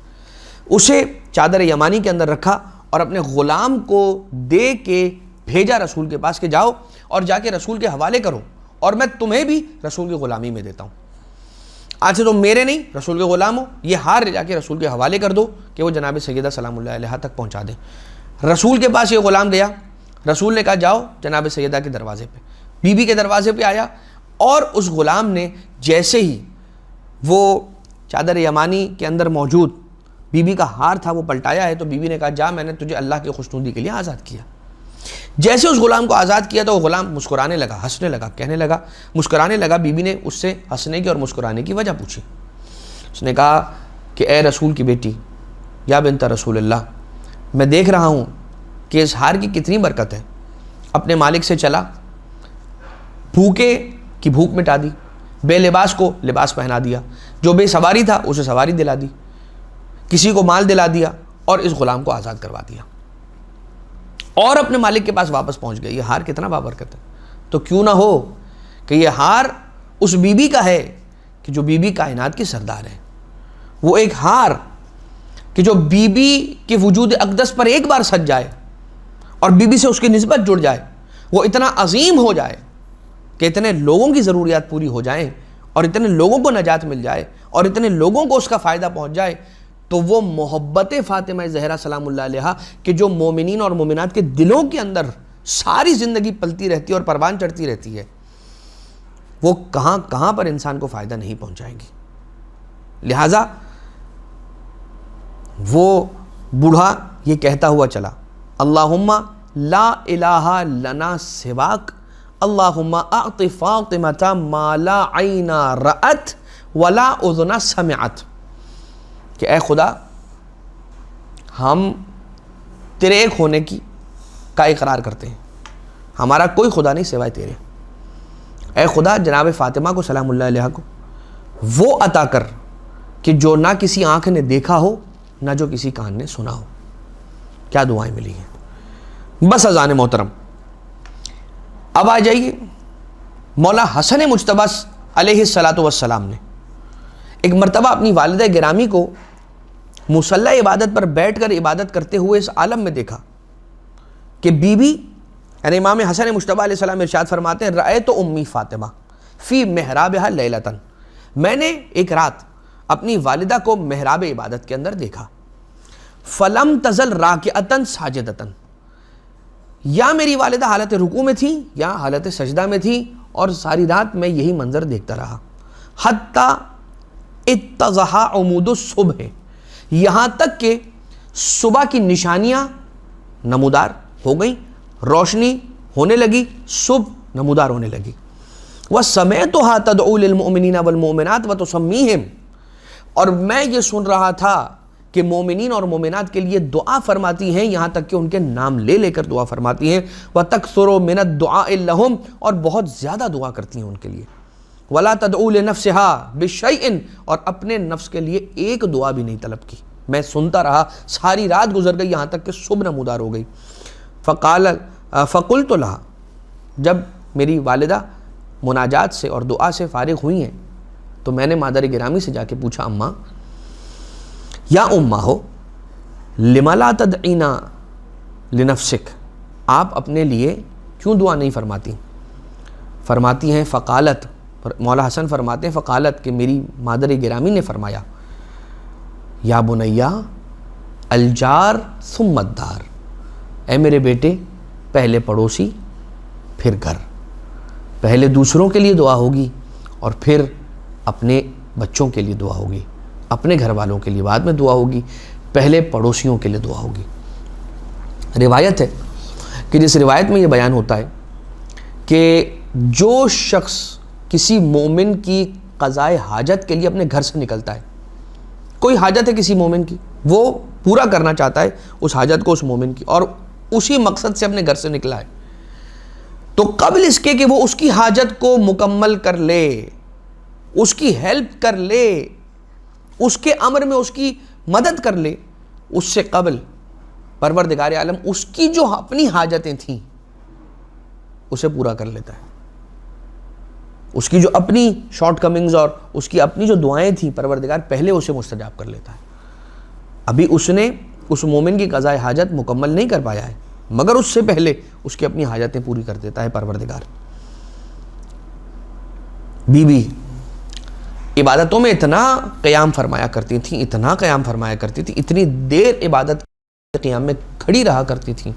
اسے چادر یمانی کے اندر رکھا اور اپنے غلام کو دے کے بھیجا رسول کے پاس کہ جاؤ اور جا کے رسول کے حوالے کرو، اور میں تمہیں بھی رسول کی غلامی میں دیتا ہوں، آج سے تم میرے نہیں رسول کے غلام ہو، یہ ہار لے جا کے رسول کے حوالے کر دو کہ وہ جناب سیدہ سلام اللہ علیہ تک پہنچا دیں۔ رسول کے پاس یہ غلام گیا، رسول نے کہا جاؤ جناب سیدہ کے دروازے پہ، بی بی کے دروازے پہ آیا، اور اس غلام نے جیسے ہی وہ چادر یمانی کے اندر موجود بی بی کا ہار تھا وہ پلٹایا ہے، تو بی بی نے کہا جا، میں نے تجھے اللہ کی خوشنودی کے لیے آزاد کیا۔ جیسے اس غلام کو آزاد کیا تو وہ غلام مسکرانے لگا، ہنسنے لگا، کہنے لگا، مسکرانے لگا۔ بی بی نے اس سے ہنسنے کی اور مسکرانے کی وجہ پوچھی۔ اس نے کہا کہ اے رسول کی بیٹی، یا بنت رسول اللہ، میں دیکھ رہا ہوں کہ اس ہار کی کتنی برکت ہے، اپنے مالک سے چلا، بھوکے کی بھوک مٹا دی، بے لباس کو لباس پہنا دیا، جو بے سواری تھا اسے سواری دلا دی، کسی کو مال دلا دیا اور اس غلام کو آزاد کروا دیا، اور اپنے مالک کے پاس واپس پہنچ گئے۔ یہ ہار کتنا بابرکت ہے۔ تو کیوں نہ ہو کہ یہ ہار اس بی بی کا ہے کہ جو بی بی کائنات کی سردار ہے، وہ ایک ہار کہ جو بی بی کے وجود اقدس پر ایک بار سج جائے اور بی بی سے اس کی نسبت جڑ جائے، وہ اتنا عظیم ہو جائے کہ اتنے لوگوں کی ضروریات پوری ہو جائیں اور اتنے لوگوں کو نجات مل جائے اور اتنے لوگوں کو اس کا فائدہ پہنچ جائے، تو وہ محبت فاطمہ زہرا سلام اللہ علیہا کہ جو مومنین اور مومنات کے دلوں کے اندر ساری زندگی پلتی رہتی ہے اور پروان چڑھتی رہتی ہے، وہ کہاں کہاں پر انسان کو فائدہ نہیں پہنچائیں گی۔ لہٰذا وہ بوڑھا یہ کہتا ہوا چلا، اللہم لا الہ لنا سواک، اللہم اعط فاطمۃ ما لا عین رأت ولا اذن سمعت، کہ اے خدا ہم تیرے ایک ہونے کا اقرار کرتے ہیں، ہمارا کوئی خدا نہیں سوائے تیرے، اے خدا جناب فاطمہ کو سلام اللہ علیہ کو وہ عطا کر کہ جو نہ کسی آنکھ نے دیکھا ہو نہ جو کسی کان نے سنا ہو۔ کیا دعائیں ملی ہیں۔ بس اذان محترم، اب آ جائیے مولا حسن مجتبیٰ علیہ السلام نے ایک مرتبہ اپنی والدہ گرامی کو مصلی عبادت پر بیٹھ کر عبادت کرتے ہوئے اس عالم میں دیکھا کہ بی بی یعنی امام حسن مجتبیٰ علیہ السلام ارشاد فرماتے ہیں، رأیت امی فاطمہ فی محرابہا لیلتن، میں نے ایک رات اپنی والدہ کو محراب عبادت کے اندر دیکھا، فلم تزل راکعۃ ساجدۃ، یا میری والدہ حالت رکوع میں تھی یا حالت سجدہ میں تھی، اور ساری رات میں یہی منظر دیکھتا رہا، حتی اتضح عمود الصبح، یہاں تک کہ صبح کی نشانیاں نمودار ہو گئیں، روشنی ہونے لگی، صبح نمودار ہونے لگی، وَسَمِعْتُهَا تَدْعُو لِلْمُؤْمِنِينَ وَالْمُؤْمِنَاتِ وَتُسَمِّيهِمْ، اور میں یہ سن رہا تھا کہ مومنین اور مومنات کے لیے دعا فرماتی ہیں، یہاں تک کہ ان کے نام لے لے کر دعا فرماتی ہیں، وَتَكْثُرُ مِنَ الدُّعَاءِ لَهُمْ، اور بہت زیادہ دعا کرتی ہیں ان کے لیے، وَلَا تَدْعُو لِنَفْسِهَا بِشَيْءٍ، اور اپنے نفس کے لیے ایک دعا بھی نہیں طلب کی۔ میں سنتا رہا، ساری رات گزر گئی، یہاں تک کہ صبح نمودار ہو گئی۔ فقلت لها، جب میری والدہ مناجات سے اور دعا سے فارغ ہوئی ہیں تو میں نے مادر گرامی سے جا کے پوچھا، اماں یا اماں ہو لما لا تدعینا لنفسک، آپ اپنے لیے کیوں دعا نہیں فرماتی؟ فرماتی ہیں فقالت، مولا حسن فرماتے ہیں فقالت، کہ میری مادر گرامی نے فرمایا، یا بنیا الجار ثم الدار، اے میرے بیٹے پہلے پڑوسی پھر گھر، پہلے دوسروں کے لیے دعا ہوگی اور پھر اپنے بچوں کے لیے دعا ہوگی، اپنے گھر والوں کے لیے بعد میں دعا ہوگی، پہلے پڑوسیوں کے لیے دعا ہوگی۔ روایت ہے کہ جس روایت میں یہ بیان ہوتا ہے کہ جو شخص کسی مومن کی قضائے حاجت کے لیے اپنے گھر سے نکلتا ہے، کوئی حاجت ہے کسی مومن کی، وہ پورا کرنا چاہتا ہے اس حاجت کو اس مومن کی، اور اسی مقصد سے اپنے گھر سے نکلا ہے، تو قبل اس کے کہ وہ اس کی حاجت کو مکمل کر لے، اس کی ہیلپ کر لے، اس کے امر میں اس کی مدد کر لے، اس سے قبل پروردگار عالم اس کی جو اپنی حاجتیں تھیں اسے پورا کر لیتا ہے، اس کی جو اپنی شارٹ کمنگز اور اس کی اپنی جو دعائیں تھیں پروردگار پہلے اسے مستجاب کر لیتا ہے۔ ابھی اس نے اس مومن کی قضائے حاجت مکمل نہیں کر پایا ہے، مگر اس سے پہلے اس کی اپنی حاجتیں پوری کر دیتا ہے پروردگار۔ بی بی عبادتوں میں اتنا قیام فرمایا کرتی تھیں، اتنا قیام فرمایا کرتی تھی، اتنی دیر عبادت کے قیام میں کھڑی رہا کرتی تھیں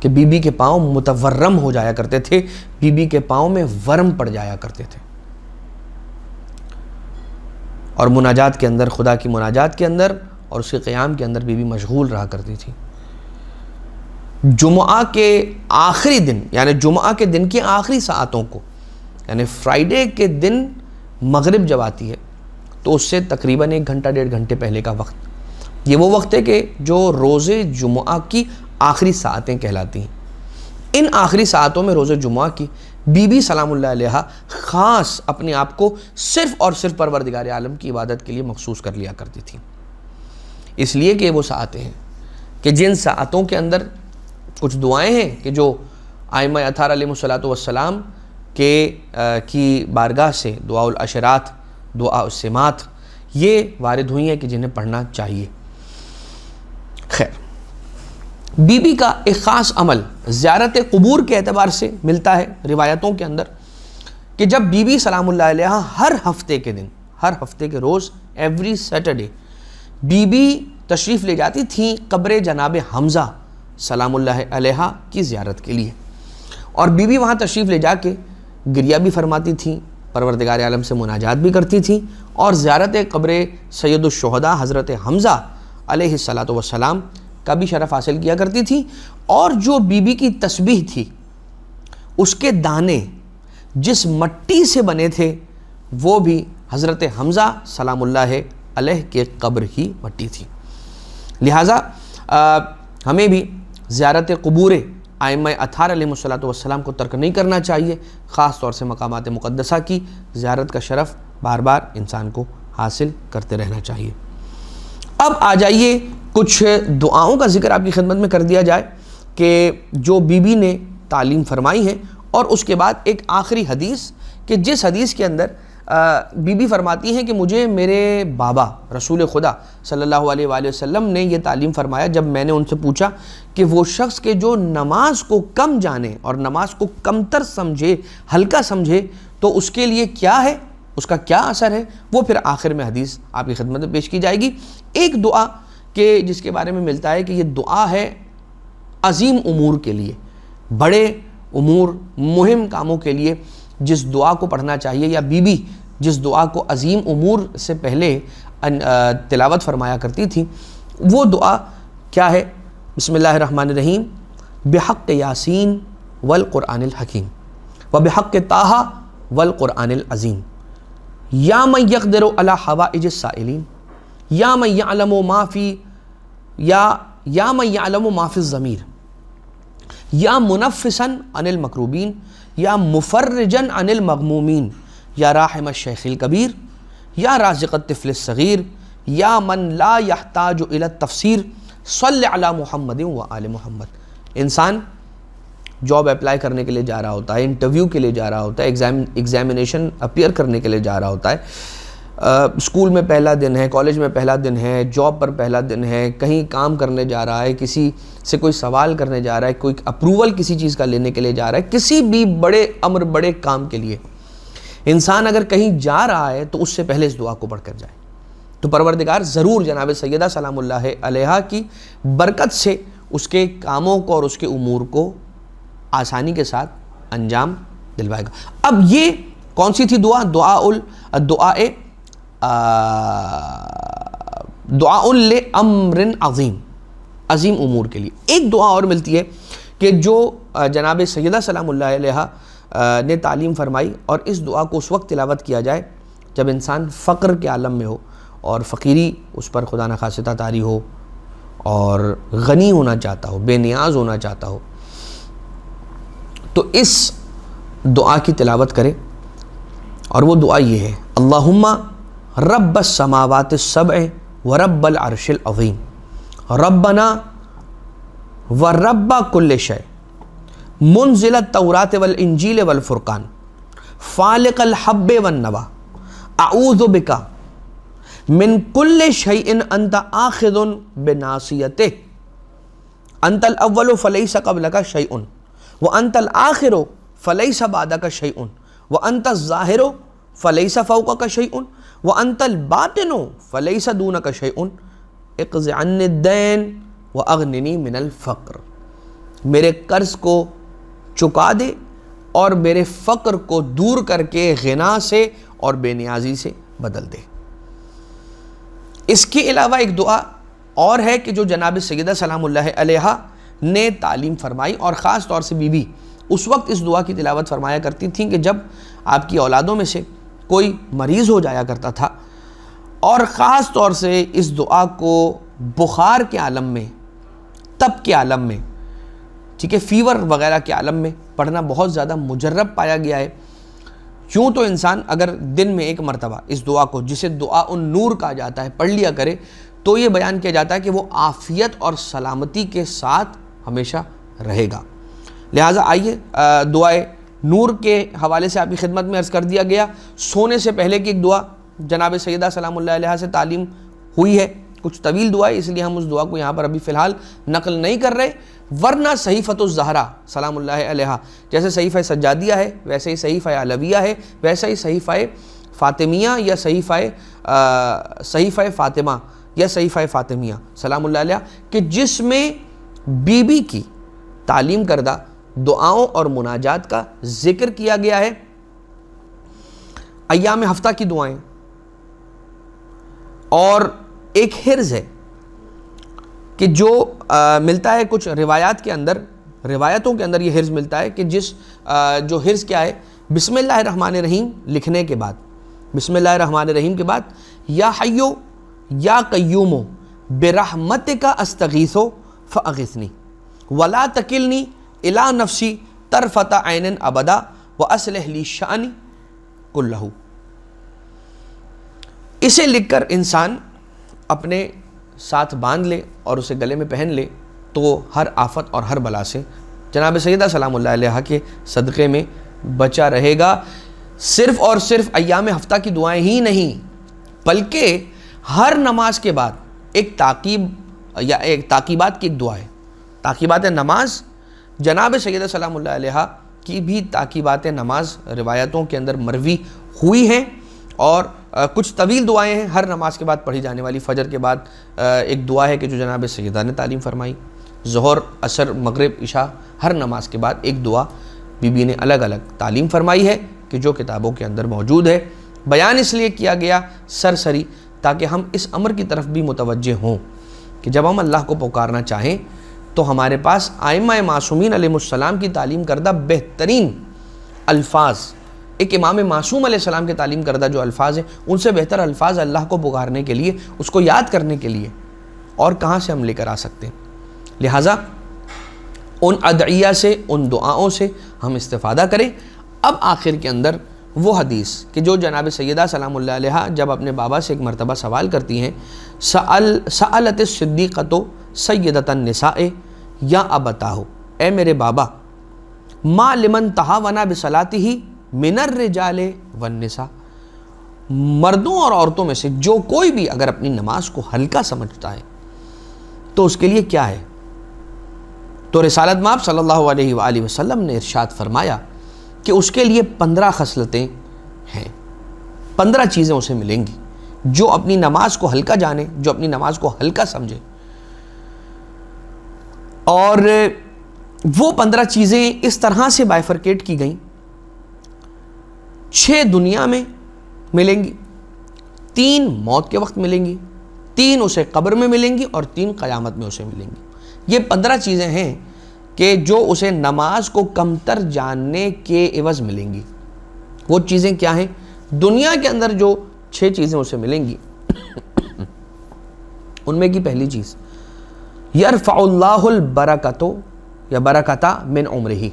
کہ بی بی کے پاؤں متورم ہو جایا کرتے تھے، بی بی کے پاؤں میں ورم پڑ جایا کرتے تھے، اور مناجات کے اندر، خدا کی مناجات کے اندر اور اس کے قیام کے اندر بی بی مشغول رہا کرتی تھی۔ جمعہ کے آخری دن، یعنی جمعہ کے دن کی آخری ساعتوں کو، یعنی فرائیڈے کے دن مغرب جب آتی ہے تو اس سے تقریباً 1 گھنٹہ 1.5 گھنٹے پہلے کا وقت، یہ وہ وقت ہے کہ جو روزے جمعہ کی آخری ساعتیں کہلاتی ہیں۔ ان آخری ساعتوں میں روزے جمعہ کی بی بی سلام اللہ علیہ خاص اپنے آپ کو صرف اور صرف پروردگار عالم کی عبادت کے لیے مخصوص کر لیا کرتی تھیں، اس لیے کہ وہ ساعتیں ہیں کہ جن ساعتوں کے اندر کچھ دعائیں ہیں کہ جو ائمہ اطہار علیہ السلام کی بارگاہ سے دعاء العشرات، دعاء السمات یہ وارد ہوئی ہیں کہ جنہیں پڑھنا چاہیے۔ خیر، بی بی کا ایک خاص عمل زیارت قبور کے اعتبار سے ملتا ہے روایتوں کے اندر کہ جب بی بی سلام اللہ علیہ ہر ہفتے کے دن، ہر ہفتے کے روز، ایوری سیٹرڈے بی بی تشریف لے جاتی تھیں قبر جناب حمزہ سلام اللہ علیہ کی زیارت کے لیے، اور بی بی وہاں تشریف لے جا کے گریہ بھی فرماتی تھیں، پروردگار عالم سے مناجات بھی کرتی تھیں، اور زیارت قبر سید الشہداء حضرت حمزہ علیہ السلام کا بھی شرف حاصل کیا کرتی تھی۔ اور جو بی بی کی تسبیح تھی اس کے دانے جس مٹی سے بنے تھے وہ بھی حضرت حمزہ سلام اللہ علیہ کے قبر کی مٹی تھی۔ لہٰذا ہمیں بھی زیارت قبور ائمہ اطہار علیہ السلام کو ترک نہیں کرنا چاہیے، خاص طور سے مقامات مقدسہ کی زیارت کا شرف بار بار انسان کو حاصل کرتے رہنا چاہیے۔ اب آ جائیے کچھ دعاؤں کا ذکر آپ کی خدمت میں کر دیا جائے کہ جو بی بی نے تعلیم فرمائی ہے، اور اس کے بعد ایک آخری حدیث کہ جس حدیث کے اندر بی بی فرماتی ہیں کہ مجھے میرے بابا رسول خدا صلی اللہ علیہ وآلہ وسلم نے یہ تعلیم فرمایا جب میں نے ان سے پوچھا کہ وہ شخص کے جو نماز کو کم جانے اور نماز کو کمتر سمجھے، ہلکا سمجھے، تو اس کے لیے کیا ہے، اس کا کیا اثر ہے، وہ پھر آخر میں حدیث آپ کی خدمت میں پیش کی جائے گی۔ ایک دعا کہ جس کے بارے میں ملتا ہے کہ یہ دعا ہے عظیم امور کے لیے، بڑے امور، مہم کاموں کے لیے جس دعا کو پڑھنا چاہیے، یا بی بی جس دعا کو عظیم امور سے پہلے تلاوت فرمایا کرتی تھی، وہ دعا کیا ہے؟ بسم اللہ الرحمن الرحیم، بحق یاسین والقرآن الحکیم وبحق طٰہٰ والقرآن العظیم، یا من یقدر علی حوائج السائلین، یا من یعلم ما فی یا من یعلم ما فی الضمیر، یا منفسا عن المکروبین، یا مفرجا عن المغمومین، یا راحم الشیخ الکبیر، یا رازق الطفل الصغیر، یا من لا یحتاج الی التفسیر، صلی علی محمد و آل محمد۔ انسان جاب اپلائی کرنے کے لیے جا رہا ہوتا ہے، انٹرویو کے لیے جا رہا ہوتا ہے، ایگزامینیشن اپیئر کرنے کے لیے جا رہا ہوتا ہے، اسکول میں پہلا دن ہے، کالج میں پہلا دن ہے، جاب پر پہلا دن ہے، کہیں کام کرنے جا رہا ہے، کسی سے کوئی سوال کرنے جا رہا ہے، کوئی اپروول کسی چیز کا لینے کے لیے جا رہا ہے، کسی بھی بڑے امر، بڑے کام کے لیے انسان اگر کہیں جا رہا ہے تو اس سے پہلے اس دعا کو پڑھ کر جائے، تو پروردگار ضرور جناب سیدہ سلام اللہ علیہ کی برکت سے اس کے کاموں کو اور اس کے امور کو آسانی کے ساتھ انجام دلوائے گا۔ اب یہ کون سی تھی دعا؟ دعاء لامر عظیم، عظیم امور کے لیے۔ ایک دعا اور ملتی ہے کہ جو جناب سیدہ سلام اللہ علیہ نے تعلیم فرمائی، اور اس دعا کو اس وقت تلاوت کیا جائے جب انسان فقر کے عالم میں ہو اور فقیری اس پر خدا نخواستہ طاری ہو اور غنی ہونا چاہتا ہو، بے نیاز ہونا چاہتا ہو، تو اس دعا کی تلاوت کرے، اور وہ دعا یہ ہے: اللہم رب السماوات السبع ورب العرش العظیم ربنا ورب کل شیء منزل التوراۃ والانجیل والفرقان فالق الحب والنوى اعوذ بک من کل شیء انت آخذ بناصیتہ انت الاول فلیس قبلک شیء وانت الآخر فلیس بعدک شیء وانت الظاہر فلیس فوقک شیء وانت الباطن فلیس دونک شیء اقض عنی الدین واغننی من الفقر۔ میرے قرض کو چکا دے اور میرے فقر کو دور کر کے غنا سے اور بے نیازی سے بدل دے۔ اس کے علاوہ ایک دعا اور ہے کہ جو جناب سیدہ سلام اللہ علیہ نے تعلیم فرمائی، اور خاص طور سے بی بی اس وقت اس دعا کی تلاوت فرمایا کرتی تھیں کہ جب آپ کی اولادوں میں سے کوئی مریض ہو جایا کرتا تھا، اور خاص طور سے اس دعا کو بخار کے عالم میں، تب کے عالم میں ٹھیک ہے، فیور وغیرہ کے عالم میں پڑھنا بہت زیادہ مجرب پایا گیا ہے۔ یوں تو انسان اگر دن میں ایک مرتبہ اس دعا کو، جسے دعا النور کہا جاتا ہے، پڑھ لیا کرے تو یہ بیان کیا جاتا ہے کہ وہ عافیت اور سلامتی کے ساتھ ہمیشہ رہے گا۔ لہٰذا آئیے دعائے نور کے حوالے سے آپ کی خدمت میں عرض کر دیا گیا۔ سونے سے پہلے کی ایک دعا جناب سیدہ سلام اللہ علیہا سے تعلیم ہوئی ہے، کچھ طویل دعا ہے، اس لیے ہم اس دعا کو یہاں پر ابھی فی الحال نقل نہیں کر رہے، ورنہ صحیفۃ الزہرا سلام اللہ علیہا جیسے صحیفہ سجادیہ ہے، ویسے ہی صحیفہ علویہ ہے، ویسے ہی صحیفہ فاطمیہ یا صحیفہ فاطمہ یا صحیفہ فاطمیہ سلام اللہ علیہا، کہ جس میں بی بی کی تعلیم کردہ دعاؤں اور مناجات کا ذکر کیا گیا ہے۔ ایام ہفتہ کی دعائیں، اور ایک حرز ہے کہ جو ملتا ہے کچھ روایتوں کے اندر یہ حرز ملتا ہے کہ جو حرز کیا ہے، بسم اللہ الرحمن الرحیم لکھنے کے بعد، بسم اللہ الرحمن الرحیم کے بعد یا حیو یا قیوم برحمتک استغیث فاغثنی ولا تکلنی الی نفسی طرفۃ عین ابدا واصلح لی شأنی کلہ۔ اسے لکھ کر انسان اپنے ساتھ باندھ لے اور اسے گلے میں پہن لے تو ہر آفت اور ہر بلا سے جناب سیدہ سلام اللہ علیہا کے صدقے میں بچا رہے گا۔ صرف اور صرف ایام ہفتہ کی دعائیں ہی نہیں، بلکہ ہر نماز کے بعد ایک تعقیب یا ایک تعقیبات کی ایک دعا ہے، تعقیبات نماز۔ جناب سیدہ سلام اللہ علیہا کی بھی تعقیبات نماز روایتوں کے اندر مروی ہوئی ہیں، اور کچھ طویل دعائیں ہیں ہر نماز کے بعد پڑھی جانے والی۔ فجر کے بعد ایک دعا ہے کہ جو جناب سیدہ نے تعلیم فرمائی، ظہر، عصر، مغرب، عشاء، ہر نماز کے بعد ایک دعا بی بی نے الگ الگ تعلیم فرمائی ہے کہ جو کتابوں کے اندر موجود ہے۔ بیان اس لیے کیا گیا سرسری تاکہ ہم اس امر کی طرف بھی متوجہ ہوں کہ جب ہم اللہ کو پکارنا چاہیں تو ہمارے پاس ائمہ معصومین علیہ السلام کی تعلیم کردہ بہترین الفاظ، ایک امام معصوم علیہ السلام کے تعلیم کردہ جو الفاظ ہیں، ان سے بہتر الفاظ اللہ کو پکارنے کے لیے، اس کو یاد کرنے کے لیے اور کہاں سے ہم لے کر آ سکتے ہیں۔ لہٰذا ان ادعیہ سے، ان دعاؤں سے ہم استفادہ کریں۔ اب آخر کے اندر وہ حدیث کہ جو جناب سیدہ سلام اللہ علیہا جب اپنے بابا سے ایک مرتبہ سوال کرتی ہیں، سألت الصدیقۃ سیدۃ النساء یا ابتاہ، اے میرے بابا، ما لمن تہاونا بصلاتہ من الرجال والنساء، مردوں اور عورتوں میں سے جو کوئی بھی اگر اپنی نماز کو ہلکا سمجھتا ہے تو اس کے لیے کیا ہے؟ تو رسالت مآب صلی اللہ علیہ وآلہ وسلم نے ارشاد فرمایا کہ اس کے لیے 15 خصلتیں ہیں، 15 چیزیں اسے ملیں گی جو اپنی نماز کو ہلکا جانے، جو اپنی نماز کو ہلکا سمجھے۔ اور وہ 15 چیزیں اس طرح سے بائفرکیٹ کی گئیں، 6 دنیا میں ملیں گی، 3 موت کے وقت ملیں گی، 3 اسے قبر میں ملیں گی، اور 3 قیامت میں اسے ملیں گی۔ یہ 15 چیزیں ہیں کہ جو اسے نماز کو کمتر جاننے کے عوض ملیں گی۔ وہ چیزیں کیا ہیں؟ دنیا کے اندر جو 6 چیزیں اسے ملیں گی ان میں کی پہلی چیز، یرفع اللہ البرکۃ یا برکتہ من عمرہ،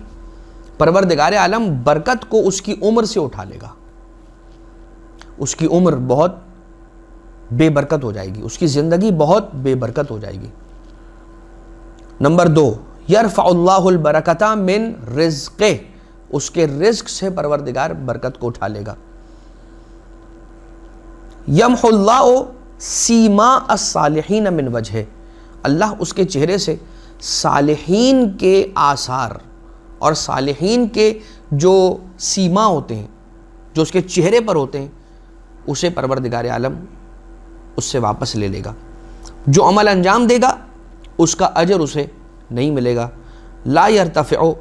پروردگار عالم برکت کو اس کی عمر سے اٹھا لے گا، اس کی عمر بہت بے برکت ہو جائے گی، اس کی زندگی بہت بے برکت ہو جائے گی۔ نمبر 2، یرفع اللہ البرکۃ من رزقہ، اس کے رزق سے پروردگار برکت کو اٹھا لے گا۔ یمحو اللہ سیما الصالحین من وجہہ، اللہ اس کے چہرے سے صالحین کے آثار اور صالحین کے جو سیما ہوتے ہیں، جو اس کے چہرے پر ہوتے ہیں، اسے پروردگار عالم اس سے واپس لے لے گا۔ جو عمل انجام دے گا اس کا اجر اسے نہیں ملے گا۔ لا یرتفع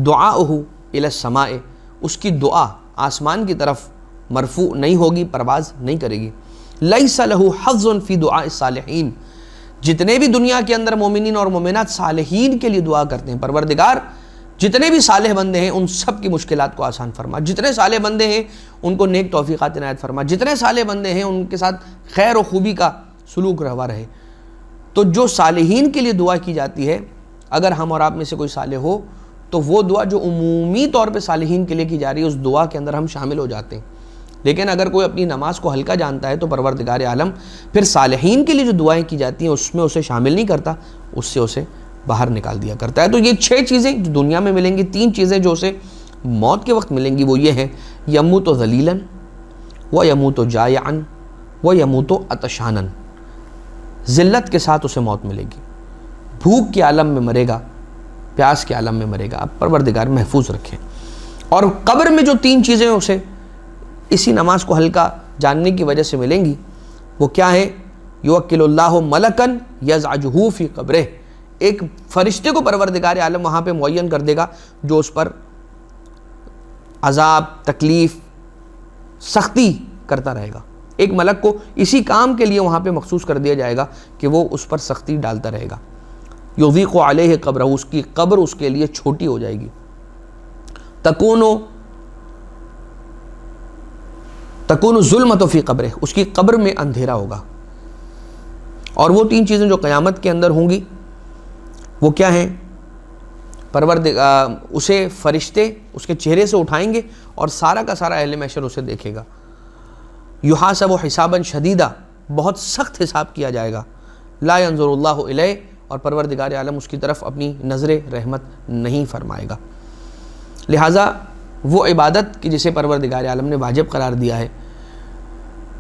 دعاؤہ الی السماء، اس کی دعا آسمان کی طرف مرفوع نہیں ہوگی، پرواز نہیں کرے گی۔ لیس لہ حظ فی دعاء الصالحین، جتنے بھی دنیا کے اندر مومنین اور مومنات صالحین کے لیے دعا کرتے ہیں، پروردگار جتنے بھی صالح بندے ہیں ان سب کی مشکلات کو آسان فرما، جتنے صالح بندے ہیں ان کو نیک توفیقات عنایت فرما، جتنے صالح بندے ہیں ان کے ساتھ خیر و خوبی کا سلوک روا رہے۔ تو جو صالحین کے لیے دعا کی جاتی ہے اگر ہم اور آپ میں سے کوئی صالح ہو تو وہ دعا جو عمومی طور پہ صالحین کے لیے کی جا رہی ہے اس دعا کے اندر ہم شامل ہو جاتے ہیں. لیکن اگر کوئی اپنی نماز کو ہلکا جانتا ہے تو پروردگار عالم پھر صالحین کے لیے جو دعائیں کی جاتی ہیں اس میں اسے شامل نہیں کرتا, اس سے اسے باہر نکال دیا کرتا ہے. تو یہ 6 چیزیں جو دنیا میں ملیں گی, 3 چیزیں جو اسے موت کے وقت ملیں گی وہ یہ ہیں, یموت ذلیلا و یموت جائعا و یموت عطشانا. ذلت کے ساتھ اسے موت ملے گی, بھوک کے عالم میں مرے گا, پیاس کے عالم میں مرے گا. اب پروردگار محفوظ رکھیں. اور قبر میں جو 3 چیزیں اسے اسی نماز کو ہلکا جاننے کی وجہ سے ملیں گی وہ کیا ہے؟ یوکل اللہ ملکن یزعجہ فی قبرہ, ایک فرشتے کو پروردگار عالم وہاں پہ معین کر دے گا جو اس پر عذاب, تکلیف, سختی کرتا رہے گا. ایک ملک کو اسی کام کے لیے وہاں پہ مخصوص کر دیا جائے گا کہ وہ اس پر سختی ڈالتا رہے گا. یضیق علیہ قبرہ, اس کی قبر اس کے لیے چھوٹی ہو جائے گی. تکون ظلمت فی قبرہ, اس کی قبر میں اندھیرا ہوگا. اور وہ 3 چیزیں جو قیامت کے اندر ہوں گی وہ کیا ہیں؟ اسے فرشتے اس کے چہرے سے اٹھائیں گے اور سارا کا سارا اہل محشر اسے دیکھے گا. یحاسب حسابا شدیدا, بہت سخت حساب کیا جائے گا. لا ينظر اللہ الیہ, اور پروردگار عالم اس کی طرف اپنی نظر رحمت نہیں فرمائے گا. لہٰذا وہ عبادت کی جسے پروردگار عالم نے واجب قرار دیا ہے,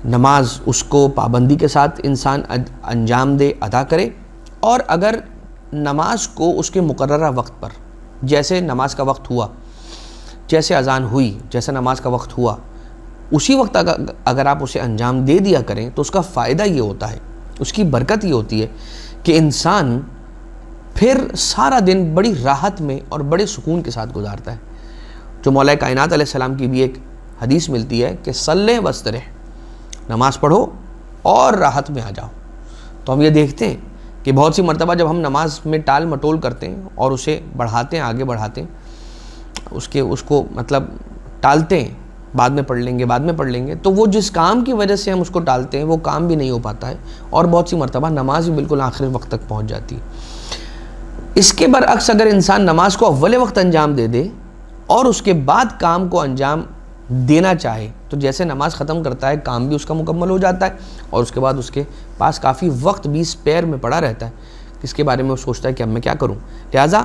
نماز, اس کو پابندی کے ساتھ انسان انجام دے, ادا کرے. اور اگر نماز کو اس کے مقررہ وقت پر, جیسے نماز کا وقت ہوا, جیسے اذان ہوئی, جیسے نماز کا وقت ہوا, اسی وقت اگر آپ اسے انجام دے دیا کریں تو اس کا فائدہ یہ ہوتا ہے, اس کی برکت یہ ہوتی ہے کہ انسان پھر سارا دن بڑی راحت میں اور بڑے سکون کے ساتھ گزارتا ہے. جو مولا کائنات علیہ السلام کی بھی ایک حدیث ملتی ہے کہ صلی واسترح, نماز پڑھو اور راحت میں آ جاؤ. تو ہم یہ دیکھتے ہیں کہ بہت سی مرتبہ جب ہم نماز میں ٹال مٹول کرتے ہیں اور اسے بڑھاتے ہیں, آگے بڑھاتے ہیں, اس کو مطلب ٹالتے ہیں, بعد میں پڑھ لیں گے, تو وہ جس کام کی وجہ سے ہم اس کو ٹالتے ہیں وہ کام بھی نہیں ہو پاتا ہے, اور بہت سی مرتبہ نماز بھی بالکل آخری وقت تک پہنچ جاتی ہے. اس کے برعکس اگر انسان نماز کو اول وقت انجام دے دے اور اس کے بعد کام کو انجام دینا چاہے تو جیسے نماز ختم کرتا ہے کام بھی اس کا مکمل ہو جاتا ہے, اور اس کے بعد اس کے پاس کافی وقت بھی اسپیئر میں پڑا رہتا ہے, اس کے بارے میں وہ سوچتا ہے کہ اب میں کیا کروں. لہٰذا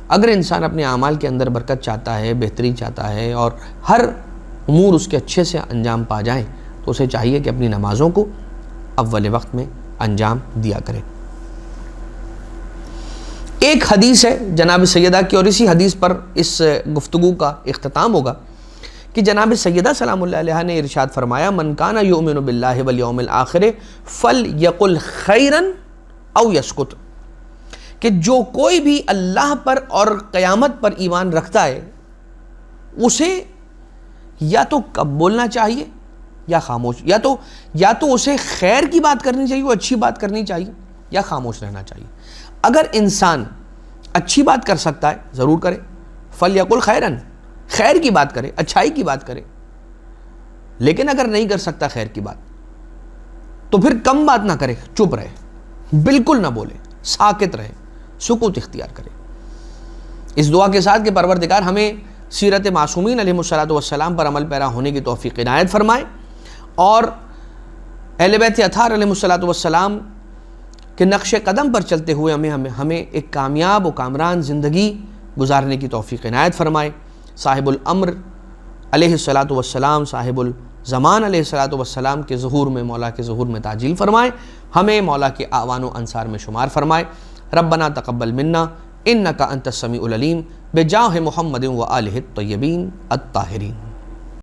اگر انسان اپنے اعمال کے اندر برکت چاہتا ہے, بہتری چاہتا ہے, اور ہر امور اس کے اچھے سے انجام پا جائیں تو اسے چاہیے کہ اپنی نمازوں کو اول وقت میں انجام دیا کرے. ایک حدیث ہے جناب سیدہ کی, اور اسی حدیث پر اس گفتگو کا اختتام ہوگا, کہ جناب سیدہ سلام اللہ علیہ نے ارشاد فرمایا, من کان یؤمن باللہ والیوم الآخر فلیقل خیرا او یسکت, کہ جو کوئی بھی اللہ پر اور قیامت پر ایمان رکھتا ہے اسے یا تو کب بولنا چاہیے یا خاموش, یا تو اسے خیر کی بات کرنی چاہیے, وہ اچھی بات کرنی چاہیے, یا خاموش رہنا چاہیے. اگر انسان اچھی بات کر سکتا ہے ضرور کرے, فلیقل خیرن, خیر کی بات کرے, اچھائی کی بات کرے. لیکن اگر نہیں کر سکتا خیر کی بات تو پھر کم بات نہ کرے, چپ رہے, بالکل نہ بولے, ساکت رہے, سکوت اختیار کرے. اس دعا کے ساتھ کہ پروردگار ہمیں سیرت معصومین علیہ السلام پر عمل پیرا ہونے کی توفیق عنایت فرمائے, اور اہل بیت اطہار علیہ السلام کے نقش قدم پر چلتے ہوئے ہمیں ایک کامیاب و کامران زندگی گزارنے کی توفیق عنایت فرمائے. صاحب الامر علیہ السلام, صاحب الزمان علیہ السلام کے ظہور میں, مولا کے ظہور میں تعجیل فرمائے, ہمیں مولا کے اعوان و انصار میں شمار فرمائے. ربنا تقبل منا انک انت السمیع العلیم بجاہ محمد و آلہ الطیبین الطاہرین.